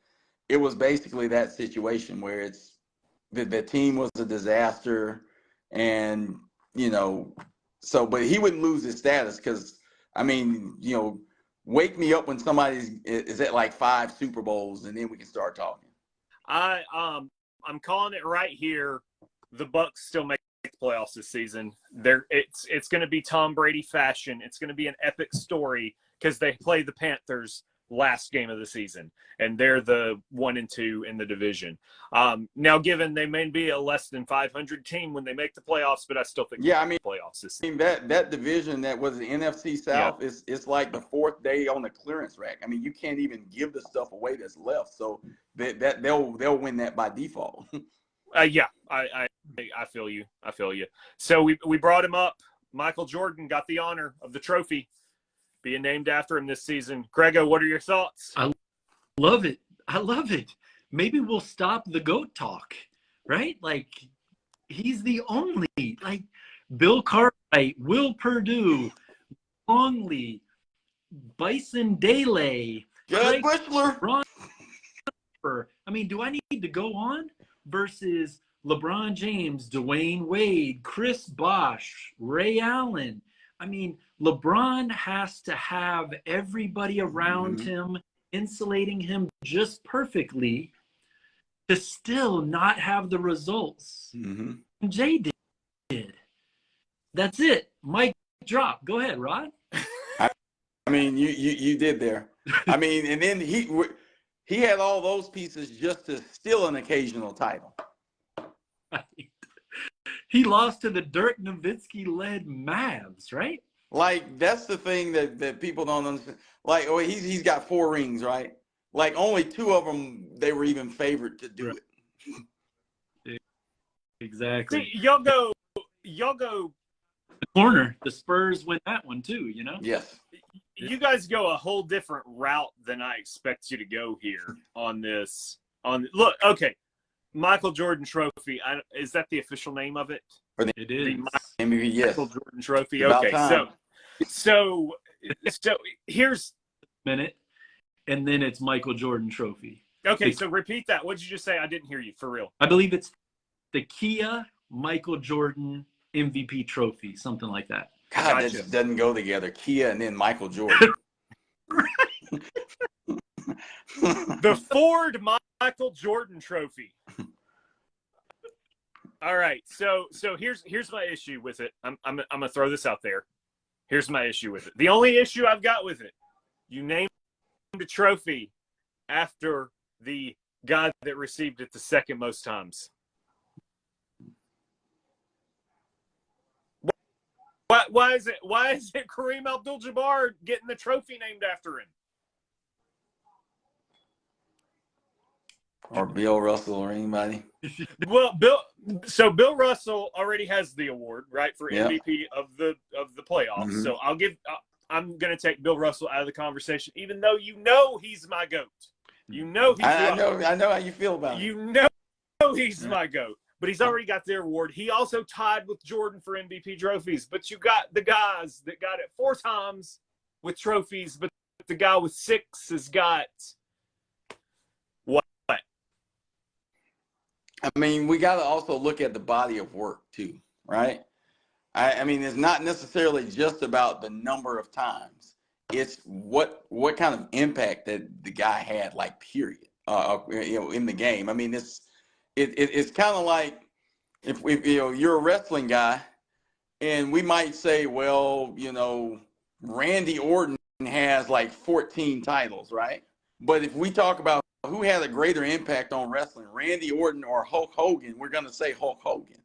it was basically that situation where it's the team was a disaster, and but he wouldn't lose his status because wake me up when somebody is at like 5 Super Bowls, and then we can start talking. I'm calling it right here. The Bucks still make the playoffs this season. It's going to be Tom Brady fashion. It's going to be an epic story because they play the Panthers last game of the season, and they're the 1 and 2 in the division. Now, given they may be a less than 500 team when they make the playoffs, but I still think playoffs this season. That division that was the NFC South it's like the 4th day on the clearance rack. I mean, you can't even give the stuff away that's left, so they'll win that by default. I feel you. So we brought him up. Michael Jordan got the honor of the trophy being named after him this season. Grego, what are your thoughts? I love it. Maybe we'll stop the GOAT talk, right? Like, he's the only. Like, Bill Cartwright, Will Perdue, Longley, Bison Dele, Judge Bushler. Ron. I mean, do I need to go on? Versus LeBron James, Dwayne Wade, Chris Bosh, Ray Allen. I mean, LeBron has to have everybody around him insulating him just perfectly to still not have the results Jay did. That's it. Mic drop. Go ahead, Rod. I mean, you did there. I mean, and then he had all those pieces just to steal an occasional title. Right. He lost to the Dirk Nowitzki-led Mavs, right? Like, that's the thing that people don't understand. Like, he's got 4 rings, right? Like, only 2 of them, they were even favored to do it. Exactly. See, y'all go. The corner. The Spurs win that one too, Yes. You guys go a whole different route than I expect you to go here on this. Look, okay, Michael Jordan Trophy. Is that the official name of it? It is. Yes. Michael Jordan Trophy. About Okay, time. so here's minute, and then it's Michael Jordan Trophy. Okay, so repeat that. What did you just say? I didn't hear you, for real. I believe it's the Kia Michael Jordan MVP Trophy, something like that. God, Gotcha. that just doesn't go together. Kia and then Michael Jordan. The Ford Michael Jordan Trophy. All right, so here's my issue with it. I'm gonna throw this out there. Here's my issue with it. The only issue I've got with it, you named a trophy after the guy that received it the second most times. Why is it Kareem Abdul-Jabbar getting the trophy named after him? Or Bill Russell or anybody. Well, Bill Russell already has the award, right, for MVP of the playoffs. Mm-hmm. So I'm going to take Bill Russell out of the conversation, even though he's my GOAT. I know how you feel about it. He's my GOAT. But he's already got their award. He also tied with Jordan for MVP trophies. But you got the guys that got it 4 times with trophies, but the guy with 6 has got what? I mean, we got to also look at the body of work too, right? I mean, it's not necessarily just about the number of times. It's what kind of impact that the guy had, like, period, in the game. I mean, it's kind of like if you're a wrestling guy, and we might say, well, Randy Orton has like 14 titles, right? But if we talk about who had a greater impact on wrestling, Randy Orton or Hulk Hogan, we're going to say Hulk Hogan.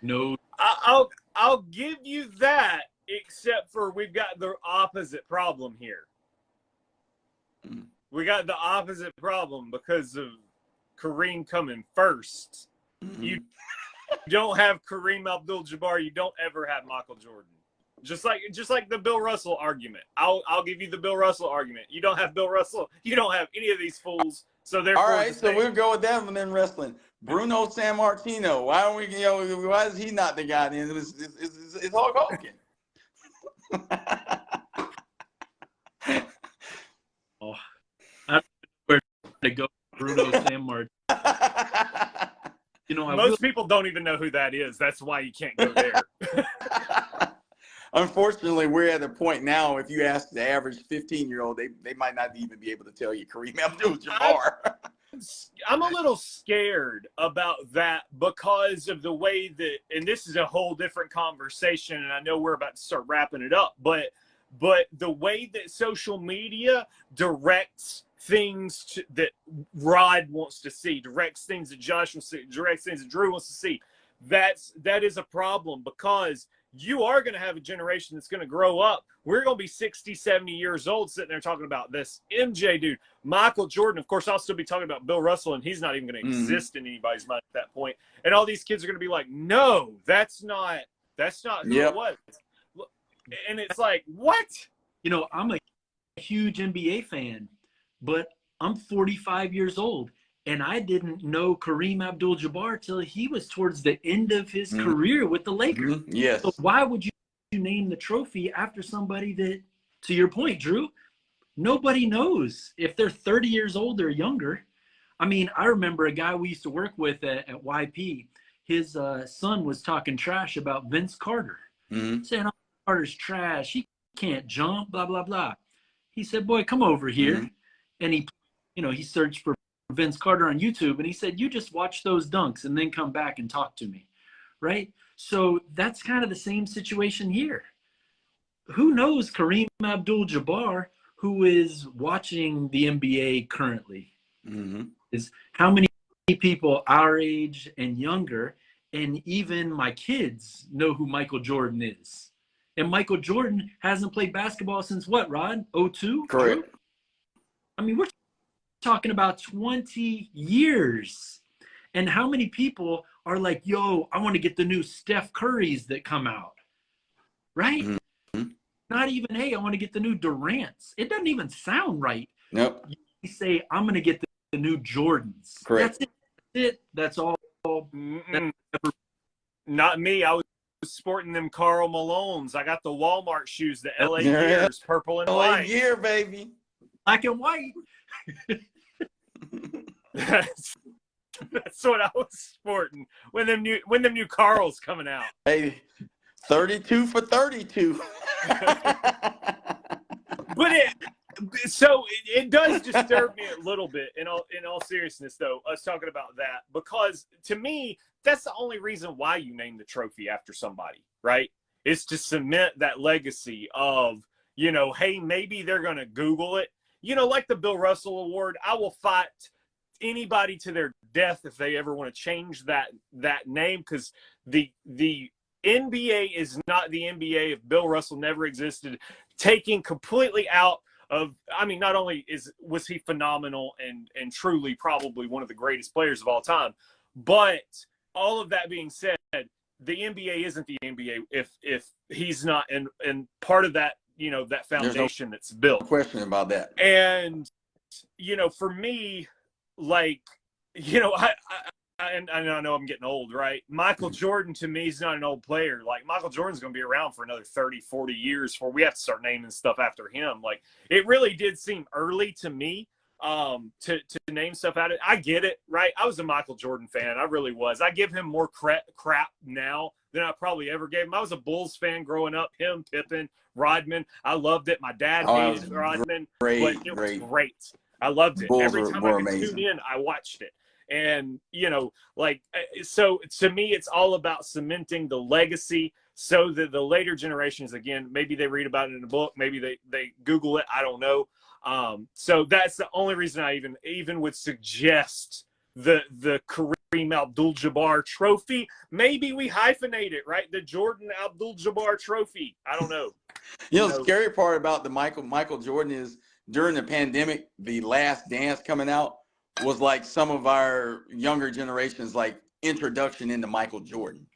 No. I'll give you that, except for we've got the opposite problem here. We got the opposite problem because of Kareem coming first. You don't have Kareem Abdul-Jabbar. You don't ever have Michael Jordan. Just like the Bill Russell argument. I'll give you the Bill Russell argument. You don't have Bill Russell. You don't have any of these fools. So therefore, all right. So we'll go with that one then. Wrestling. Bruno Sammartino. Why don't we? Why is he not the guy? Then it's Hulk Hogan. Oh, I don't know where to go. Bruno Sammartino. Most people don't even know who that is. That's why you can't go there. Unfortunately, we're at a point now, if you ask the average 15-year-old, they might not even be able to tell you Kareem Abdul-Jabbar. I'm a little scared about that because of the way that, and this is a whole different conversation, and I know we're about to start wrapping it up, but the way that social media directs things that Rod wants to see, directs things that Josh wants to see, directs things that Drew wants to see, that is a problem, because you are going to have a generation that's going to grow up. We're going to be 60, 70 years old sitting there talking about this MJ dude, Michael Jordan. Of course, I'll still be talking about Bill Russell, and he's not even going to exist in anybody's mind at that point. And all these kids are going to be like, no, that's not who it was. And it's like, what? I'm a huge NBA fan, but I'm 45 years old. And I didn't know Kareem Abdul-Jabbar till he was towards the end of his career with the Lakers. Yes. So why would you name the trophy after somebody that, to your point, Drew, nobody knows if they're 30 years old or younger? I mean, I remember a guy we used to work with at YP. His son was talking trash about Vince Carter, saying, oh, Carter's trash. He can't jump, blah, blah, blah. He said, boy, come over here. And he searched for Vince Carter on YouTube, and he said, you just watch those dunks and then come back and talk to me, right? So that's kind of the same situation here. Who knows Kareem Abdul-Jabbar, who is watching the NBA currently? Is how many people our age and younger, and even my kids, know who Michael Jordan is. And Michael Jordan hasn't played basketball since what, Rod? 02? Correct. Drew? I mean, we're talking about 20 years. And how many people are like, yo, I want to get the new Steph Currys that come out, right? Not even, hey, I want to get the new Durants. It doesn't even sound right. Nope. You say, I'm going to get the new Jordans. Correct. That's it. That's all. Not me. I was sporting them Karl Malones. I got the Walmart shoes, the LA Gears, purple and LA white. Gear, baby. Black and white. That's what I was sporting when them new Carls coming out. Hey, 32 for 32. But it does disturb me a little bit in all seriousness, though, us talking about that, because to me, that's the only reason why you name the trophy after somebody, right? Is to cement that legacy of, hey, maybe they're going to Google it. Like the Bill Russell Award, I will fight anybody to their death if they ever want to change that name, because the NBA is not the NBA if Bill Russell never existed. Taking completely out of, I mean, not only was he phenomenal and truly probably one of the greatest players of all time, but all of that being said, the NBA isn't the NBA if he's not, and part of that, that foundation that's built. No question about that. And, for me, like, I and I know I'm getting old, right? Michael Jordan, to me, is not an old player. Like, Michael Jordan's going to be around for another 30, 40 years before we have to start naming stuff after him. Like, it really did seem early to me to name stuff out of it. I get it, right? I was a Michael Jordan fan. I really was. I give him more crap now than I probably ever gave him. I was a Bulls fan growing up. Him, Pippen, Rodman. I loved it. My dad hated Rodman, but it was great. I loved it. Bulls Every time were I could amazing. tune in, I watched it. And, like, so to me, it's all about cementing the legacy so that the later generations, again, maybe they read about it in a book, maybe they Google it, I don't know. So that's the only reason I even would suggest the Kareem Abdul-Jabbar trophy. Maybe we hyphenate it, right? The Jordan Abdul-Jabbar trophy. I don't know. The scary part about the Michael Jordan is during the pandemic, The Last Dance coming out was like some of our younger generations, like, introduction into Michael Jordan.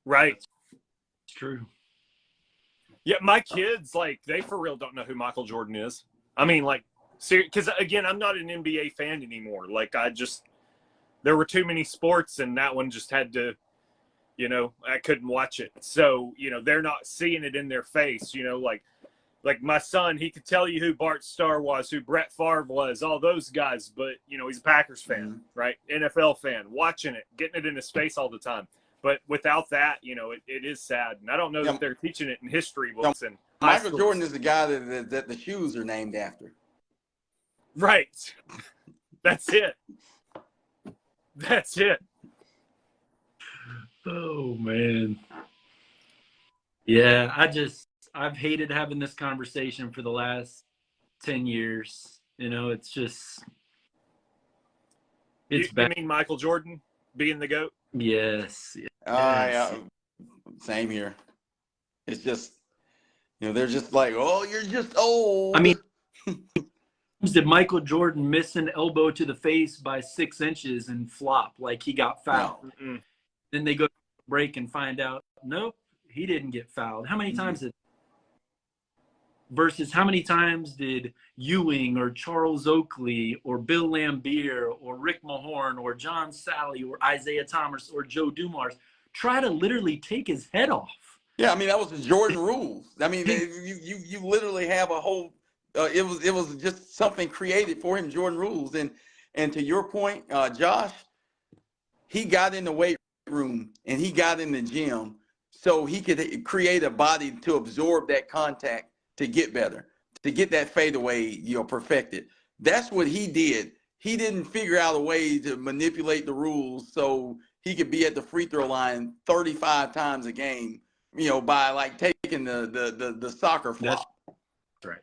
Right. It's true. Yeah, my kids, like, they for real don't know who Michael Jordan is. I mean, like, because, again, I'm not an NBA fan anymore. Like, there were too many sports, and that one just had to, I couldn't watch it. So, they're not seeing it in their face, like my son, he could tell you who Bart Starr was, who Brett Favre was, all those guys. But, he's a Packers fan, right? NFL fan, watching it, getting it in his face all the time. But without that, it is sad. And I don't know that they're teaching it in history books. And Michael Jordan is the guy that the shoes are named after. Right. That's it. That's it. Oh, man. Yeah, I've hated having this conversation for the last 10 years. It's just, it's bad. You mean Michael Jordan being the GOAT? Yes. Yeah, same here. It's just, they're just like, oh, you're just old. I mean, did Michael Jordan miss an elbow to the face by 6 inches and flop like he got fouled? No. Then they go to break and find out, nope, he didn't get fouled. How many times versus how many times did Ewing or Charles Oakley or Bill Laimbeer or Rick Mahorn or John Sally or Isaiah Thomas or Joe Dumars try to literally take his head off? Yeah, I mean, that was the Jordan rules. I mean, you literally have a whole it was just something created for him, Jordan rules. And to your point, Josh, he got in the weight room and he got in the gym so he could create a body to absorb that contact, to get better, to get that fadeaway, perfected. That's what he did. He didn't figure out a way to manipulate the rules so he could be at the free throw line 35 times a game, by like taking the soccer flop. That's right.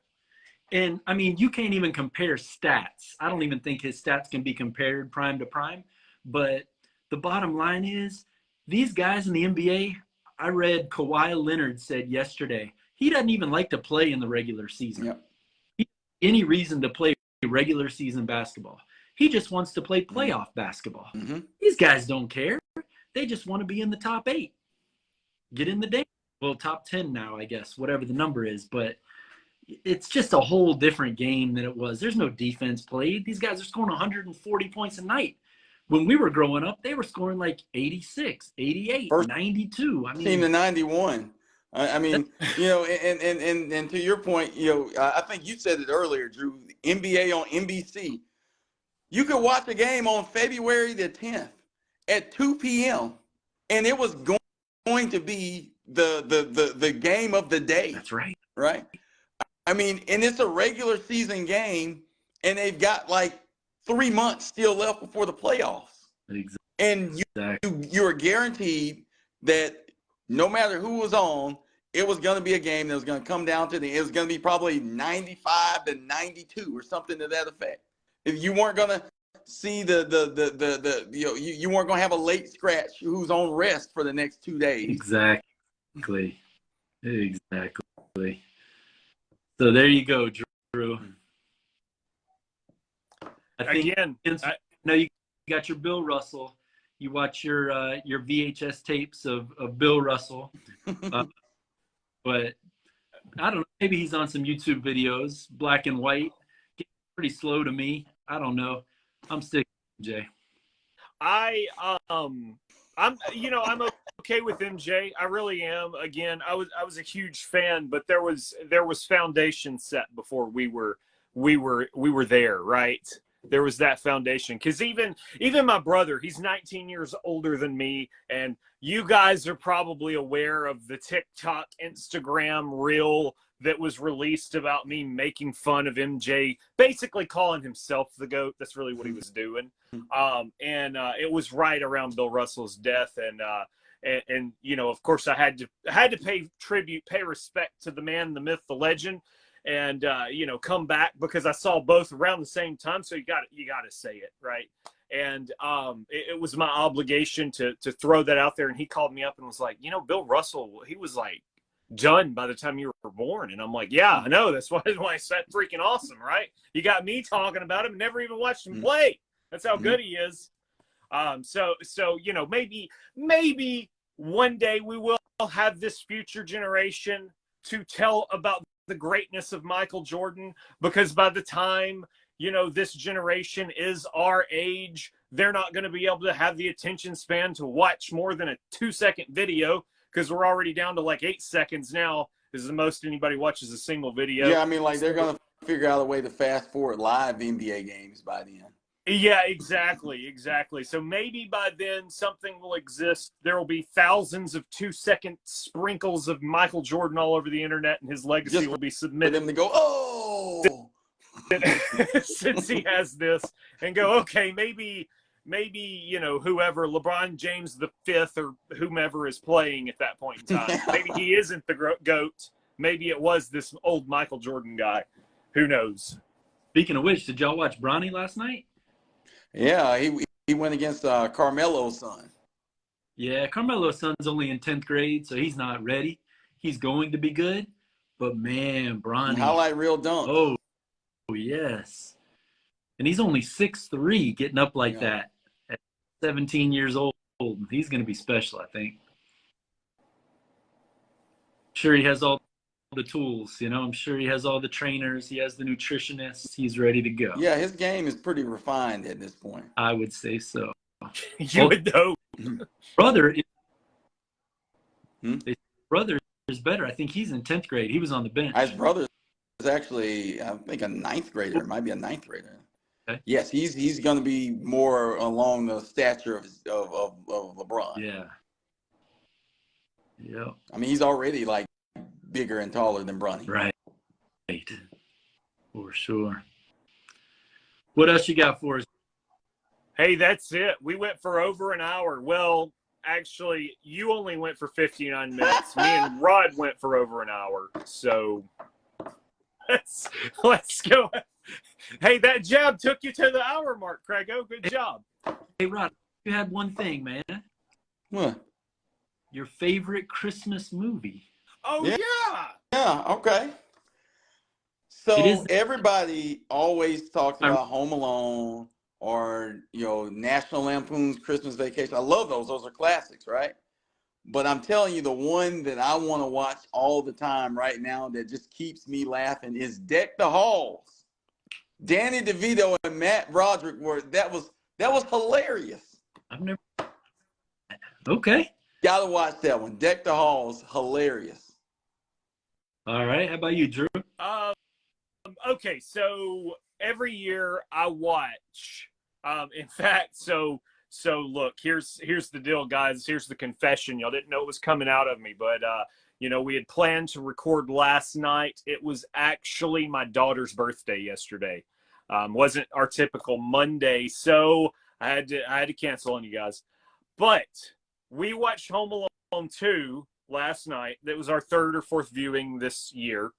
And I mean, you can't even compare stats. I don't even think his stats can be compared prime to prime. But the bottom line is, these guys in the NBA, I read Kawhi Leonard said yesterday, he doesn't even like to play in the regular season. Yep. He doesn't have any reason to play regular season basketball. He just wants to play playoff basketball. Mm-hmm. These guys don't care. They just want to be in the top 8. Get in the day. Well, top 10 now, I guess, whatever the number is. But it's just a whole different game than it was. There's no defense played. These guys are scoring 140 points a night. When we were growing up, they were scoring like 86, 88, 92. I mean, team to 91. I mean, and to your point, I think you said it earlier, Drew, NBA on NBC. You could watch a game on February the 10th at 2 p.m. and it was going to be the game of the day. That's right. Right? I mean, and it's a regular season game, and they've got like 3 months still left before the playoffs. Exactly. And you're guaranteed that no matter who was on, it was going to be a game that was going to come down to it was going to be probably 95 to 92 or something to that effect. If you weren't going to see you weren't going to have a late scratch who's on rest for the next 2 days. Exactly. So there you go, Drew. I think Again, you got your Bill Russell. You watch your VHS tapes of Bill Russell. But I don't know. Maybe he's on some YouTube videos, black and white. Getting pretty slow to me. I don't know. I'm sticking with Jay. I'm I'm okay with MJ. I really am. Again, I was a huge fan, but there was foundation set before we were there, right? There was that foundation, because even my brother, he's 19 years older than me, and you guys are probably aware of the TikTok, Instagram reel that was released about me making fun of MJ, basically calling himself the GOAT. That's really what he was doing. It was right around Bill Russell's death, and of course I had to pay tribute, pay respect to the man, the myth, the legend, and come back, because I saw both around the same time. So you got to say it, right? And it was my obligation to throw that out there. And he called me up and was like, Bill Russell, he was like done by the time you were born. And I'm like, yeah, I know. That's why it's that freaking awesome, right? You got me talking about him and never even watched him play. That's how good he is. So maybe one day we will have this future generation to tell about the greatness of Michael Jordan, because by the time this generation is our age, they're not going to be able to have the attention span to watch more than a 2-second video, because we're already down to like 8 seconds now is the most anybody watches a single video. Yeah, I mean, like, they're going to figure out a way to fast forward live NBA games by then. Yeah, exactly. So maybe by then something will exist. There will be thousands of 2-second sprinkles of Michael Jordan all over the internet, and his legacy will be submitted. For them to go, oh! Since he has this, and go, okay, maybe whoever, LeBron James the fifth or whomever is playing at that point in time, maybe he isn't the GOAT. Maybe it was this old Michael Jordan guy. Who knows? Speaking of which, did y'all watch Bronny last night? Yeah, he went against Carmelo's son. Yeah, Carmelo's son's only in 10th grade, so he's not ready. He's going to be good, but man, Bronny. Highlight reel dunk. Oh, yes. And he's only 6'3", getting up like that at 17 years old. He's going to be special, I think. Sure, he has all the tools, I'm sure he has all the trainers. He has the nutritionists. He's ready to go. Yeah, his game is pretty refined at this point. I would say so. You would hope. Brother is better. I think he's in 10th grade. He was on the bench. His brother is actually, I think, a 9th grader. It might be a 9th grader. Okay. Yes, he's going to be more along the stature of LeBron. Yeah. Yeah. I mean, he's already like bigger and taller than Bronny. Right. For sure. What else you got for us? Hey, that's it. We went for over an hour. Well, actually, you only went for 59 minutes. Me and Rod went for over an hour. So let's go. Hey, that jab took you to the hour mark, Craigo. Good job. Hey, Rod, you had one thing, man. What? Your favorite Christmas movie. Oh, yeah. Yeah, okay. So everybody always talks about Home Alone or, National Lampoon's Christmas Vacation. I love those. Those are classics, right? But I'm telling you, the one that I want to watch all the time right now that just keeps me laughing is Deck the Halls. Danny DeVito and Matt Broderick that was hilarious. I've never. Okay. Gotta watch that one. Deck the Halls, hilarious. All right. How about you, Drew? Okay, so every year I watch. In fact, so look, here's the deal, guys. Here's the confession. Y'all didn't know it was coming out of me, but we had planned to record last night. It was actually my daughter's birthday yesterday. Wasn't our typical Monday, so I had to cancel on you guys. But we watched Home Alone 2 last night. That was our third or fourth viewing this year.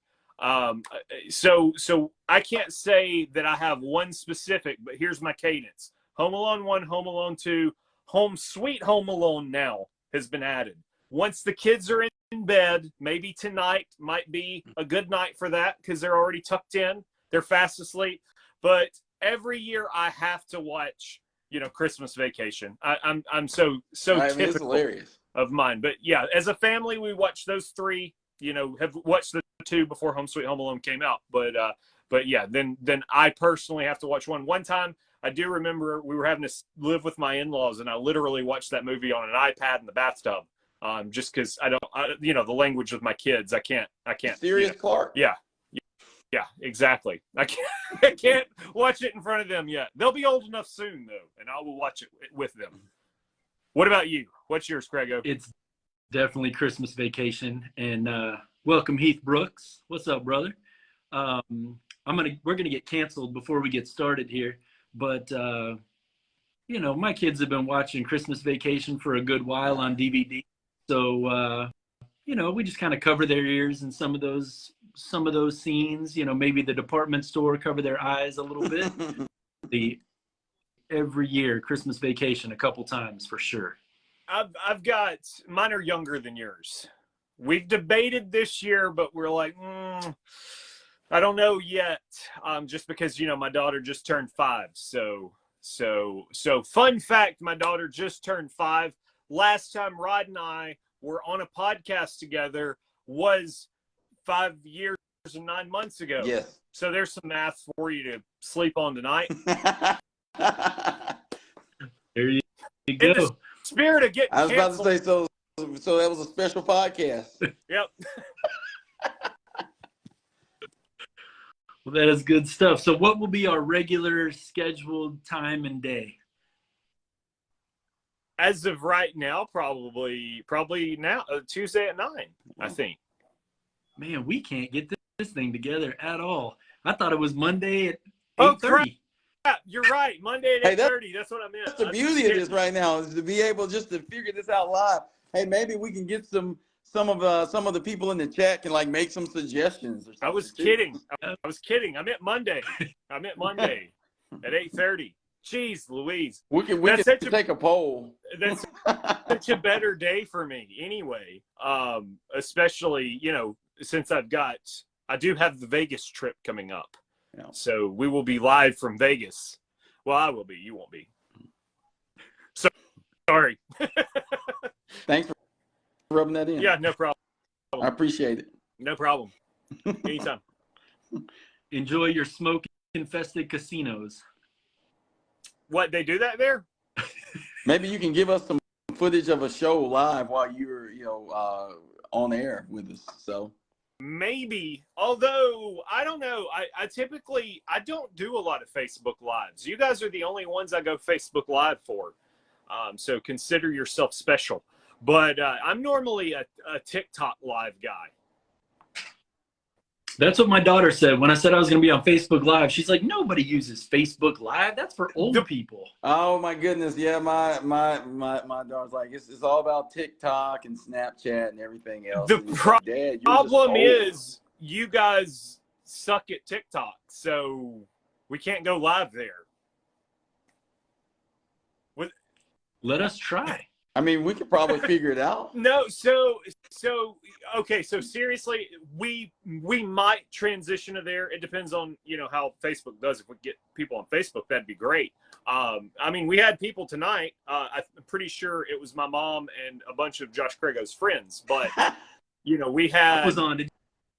So I can't say that I have one specific, but here's my cadence. Home Alone 1, Home Alone 2, Home Sweet Home Alone now has been added. Once the kids are in bed, maybe tonight might be a good night for that because they're already tucked in. They're fast asleep. But every year I have to watch, Christmas Vacation. I'm so typical of mine. But yeah, as a family, we watch those three. Have watched the two before Home Sweet Home Alone came out. But But yeah, then I personally have to watch one. One time, I do remember we were having to live with my in-laws, and I literally watched that movie on an iPad in the bathtub, just because the language with my kids, I can't. Serious Clark. Yeah, yeah, exactly. I can't watch it in front of them yet. They'll be old enough soon, though, and I will watch it with them. What about you? What's yours, Craigo? It's definitely Christmas Vacation. And welcome, Heath Brooks. What's up, brother? We're gonna get canceled before we get started here, but my kids have been watching Christmas Vacation for a good while on DVD. So we just kind of cover their ears in some of those scenes. Maybe the department store cover their eyes a little bit. Every year Christmas Vacation a couple times for sure. I've got mine are younger than yours. We've debated this year, but we're like, I don't know yet. Just because my daughter just turned 5. So fun fact, my daughter just turned 5. Last time Rod and I were on a podcast together was 5 years and 9 months ago. Yes. So there's some math for you to sleep on tonight. There you go. In the spirit of getting I was canceled. about to say, so that was a special podcast. Yep. Well, that is good stuff. So what will be our regular scheduled time and day? As of right now, probably now, Tuesday at 9, I think. Man, we can't get this thing together at all. I thought it was Monday at 8:30. Oh, crap. You're right. Monday at 8:30. That's what I meant. That's the beauty of this right now, is to be able just to figure this out live. Hey, maybe we can get some of the people in the chat can like make some suggestions or something. I was kidding. I was kidding. I meant Monday. I meant Monday at 8:30. Jeez Louise. We can take a poll. That's such a better day for me anyway. Especially, since I do have the Vegas trip coming up. Yeah. So we will be live from Vegas. Well, I will be. You won't be. So, sorry. Thanks for rubbing that in. Yeah, no problem. I appreciate it. No problem. Anytime. Enjoy your smoke-infested casinos. What, they do that there? Maybe you can give us some footage of a show live while you're, on air with us. So maybe, although I don't know. I typically don't do a lot of Facebook Lives. You guys are the only ones I go Facebook Live for. So consider yourself special. But I'm normally a TikTok Live guy. That's what my daughter said when I said I was going to be on Facebook Live. She's like, nobody uses Facebook Live. That's for old people. Oh my goodness, yeah. My daughter's like, it's all about TikTok and Snapchat and everything else. The Dad, problem is you guys suck at TikTok, so we can't go live there. Let us try. I mean, we could probably figure it out. No, okay, so seriously, we might transition to there. It depends on, how Facebook does. If we get people on Facebook, that'd be great. I mean, we had people tonight. I'm pretty sure it was my mom and a bunch of Josh Craigo's friends, but we had. I was on. Did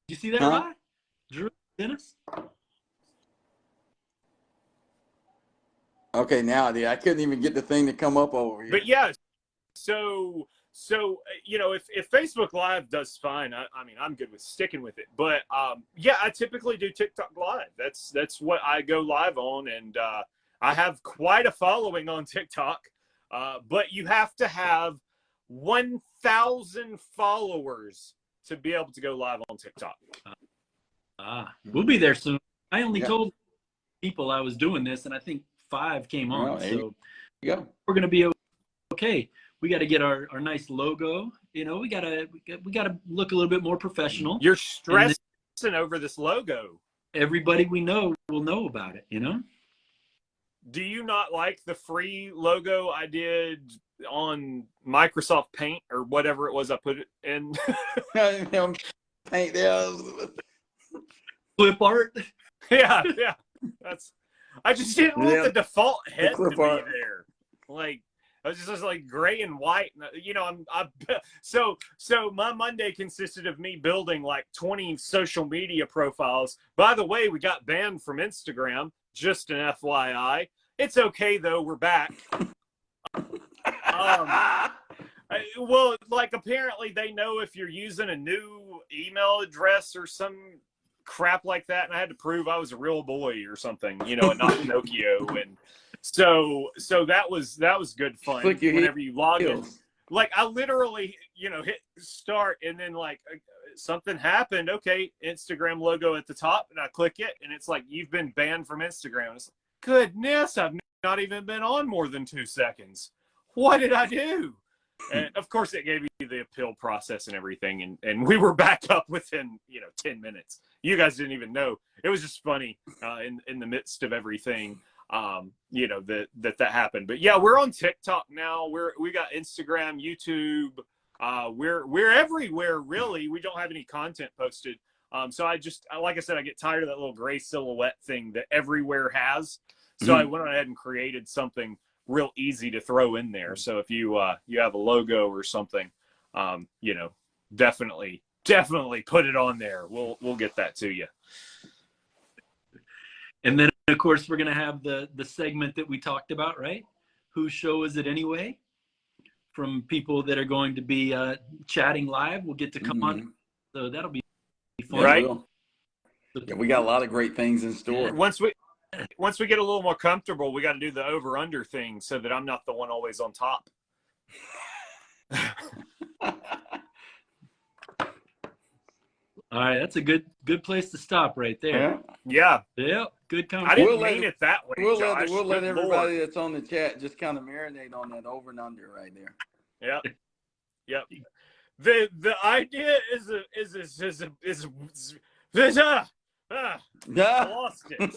you see that, Rod? Drew Dennis? Okay, now I couldn't even get the thing to come up over here. But yeah. So if Facebook Live does fine, I mean, I'm good with sticking with it. But yeah, I typically do TikTok Live. That's what I go live on, and I have quite a following on TikTok. But you have to have 1,000 followers to be able to go live on TikTok. We'll be there soon. I only told people I was doing this, and I think 5 came on. Well, so we're going to be okay. We got to get our nice logo. We got to look a little bit more professional. You're stressing over this logo. Everybody we know will know about it. Do you not like the free logo I did on Microsoft Paint or whatever it was I put it in? Paint there. Clip art. Yeah. I just didn't want the default head to be there. Like, I was just like gray and white. You know, so my Monday consisted of me building like 20 social media profiles. By the way, we got banned from Instagram. Just an FYI. It's okay though. We're back. Well, like apparently they know if you're using a new email address or some crap like that, and I had to prove I was a real boy or something, you know, and not Pinocchio. And so that was good fun. Whenever you log in, like I literally, you know, hit start and then like something happened. Okay, Instagram logo at the top, and I click it, and it's like you've been banned from Instagram. It's like, goodness, I've not even been on more than 2 seconds. What did I do? And of course, it gave you the appeal process and everything, and we were back up within 10 minutes. You guys didn't even know. It was just funny in the midst of everything, that happened. But yeah, we're on TikTok now. We got Instagram, YouTube. We're everywhere really. We don't have any content posted. So like I said, I get tired of that little gray silhouette thing that everywhere has. So I went ahead and created something real easy to throw in there. So if you have a logo or something, definitely put it on there. We'll get that to you. And then of course we're gonna have the segment that we talked about, right? Whose show is it anyway? From people that are going to be chatting live, we'll get to come on. So that'll be fun, right? Yeah, we got a lot of great things in store. Once we get a little more comfortable, we got to do the over-under thing so that I'm not the one always on top. All right, that's a good place to stop right there. Yeah. Good comment. I didn't mean it that way. We'll Josh. let everybody that's on the chat just kind of marinate on that over and under right there. Yep. The idea is I lost it.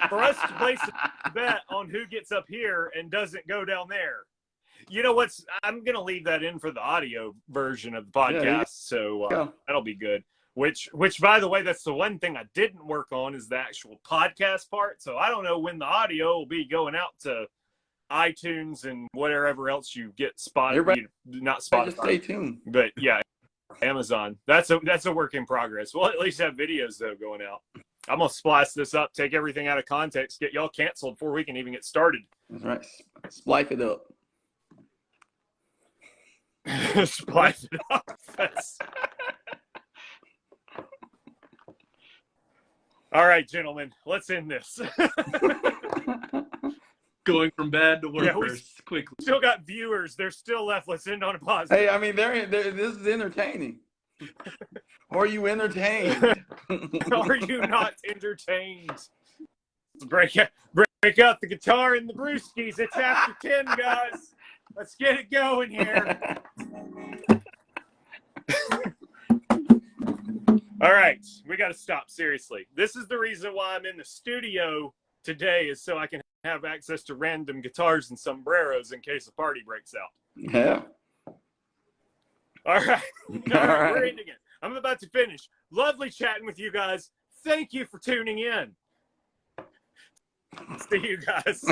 For us to place a bet on who gets up here and doesn't go down there. You know what's? I'm gonna leave that in for the audio version of the podcast, so that'll be good. Which, by the way, that's the one thing I didn't work on is the actual podcast part. So I don't know when the audio will be going out to iTunes and whatever else you get not Spotify. Just stay tuned. But yeah, Amazon. That's a work in progress. We'll at least have videos though going out. I'm gonna splice this up, take everything out of context, get y'all canceled before we can even get started. That's right. Splife it up. Splice it up. All right, gentlemen, let's end this. Going from bad to worse quickly. Still got viewers. They're still left. Let's end on a positive. Hey, I mean, this is entertaining. Are you entertained? Are you not entertained? Break out the guitar and the brewskis. It's after 10, guys. Let's get it going here. All right, we got to stop. Seriously, this is the reason why I'm in the studio today, is so I can have access to random guitars and sombreros in case a party breaks out. Yeah. All right. We're ending it. I'm about to finish. Lovely chatting with you guys. Thank you for tuning in. See you guys.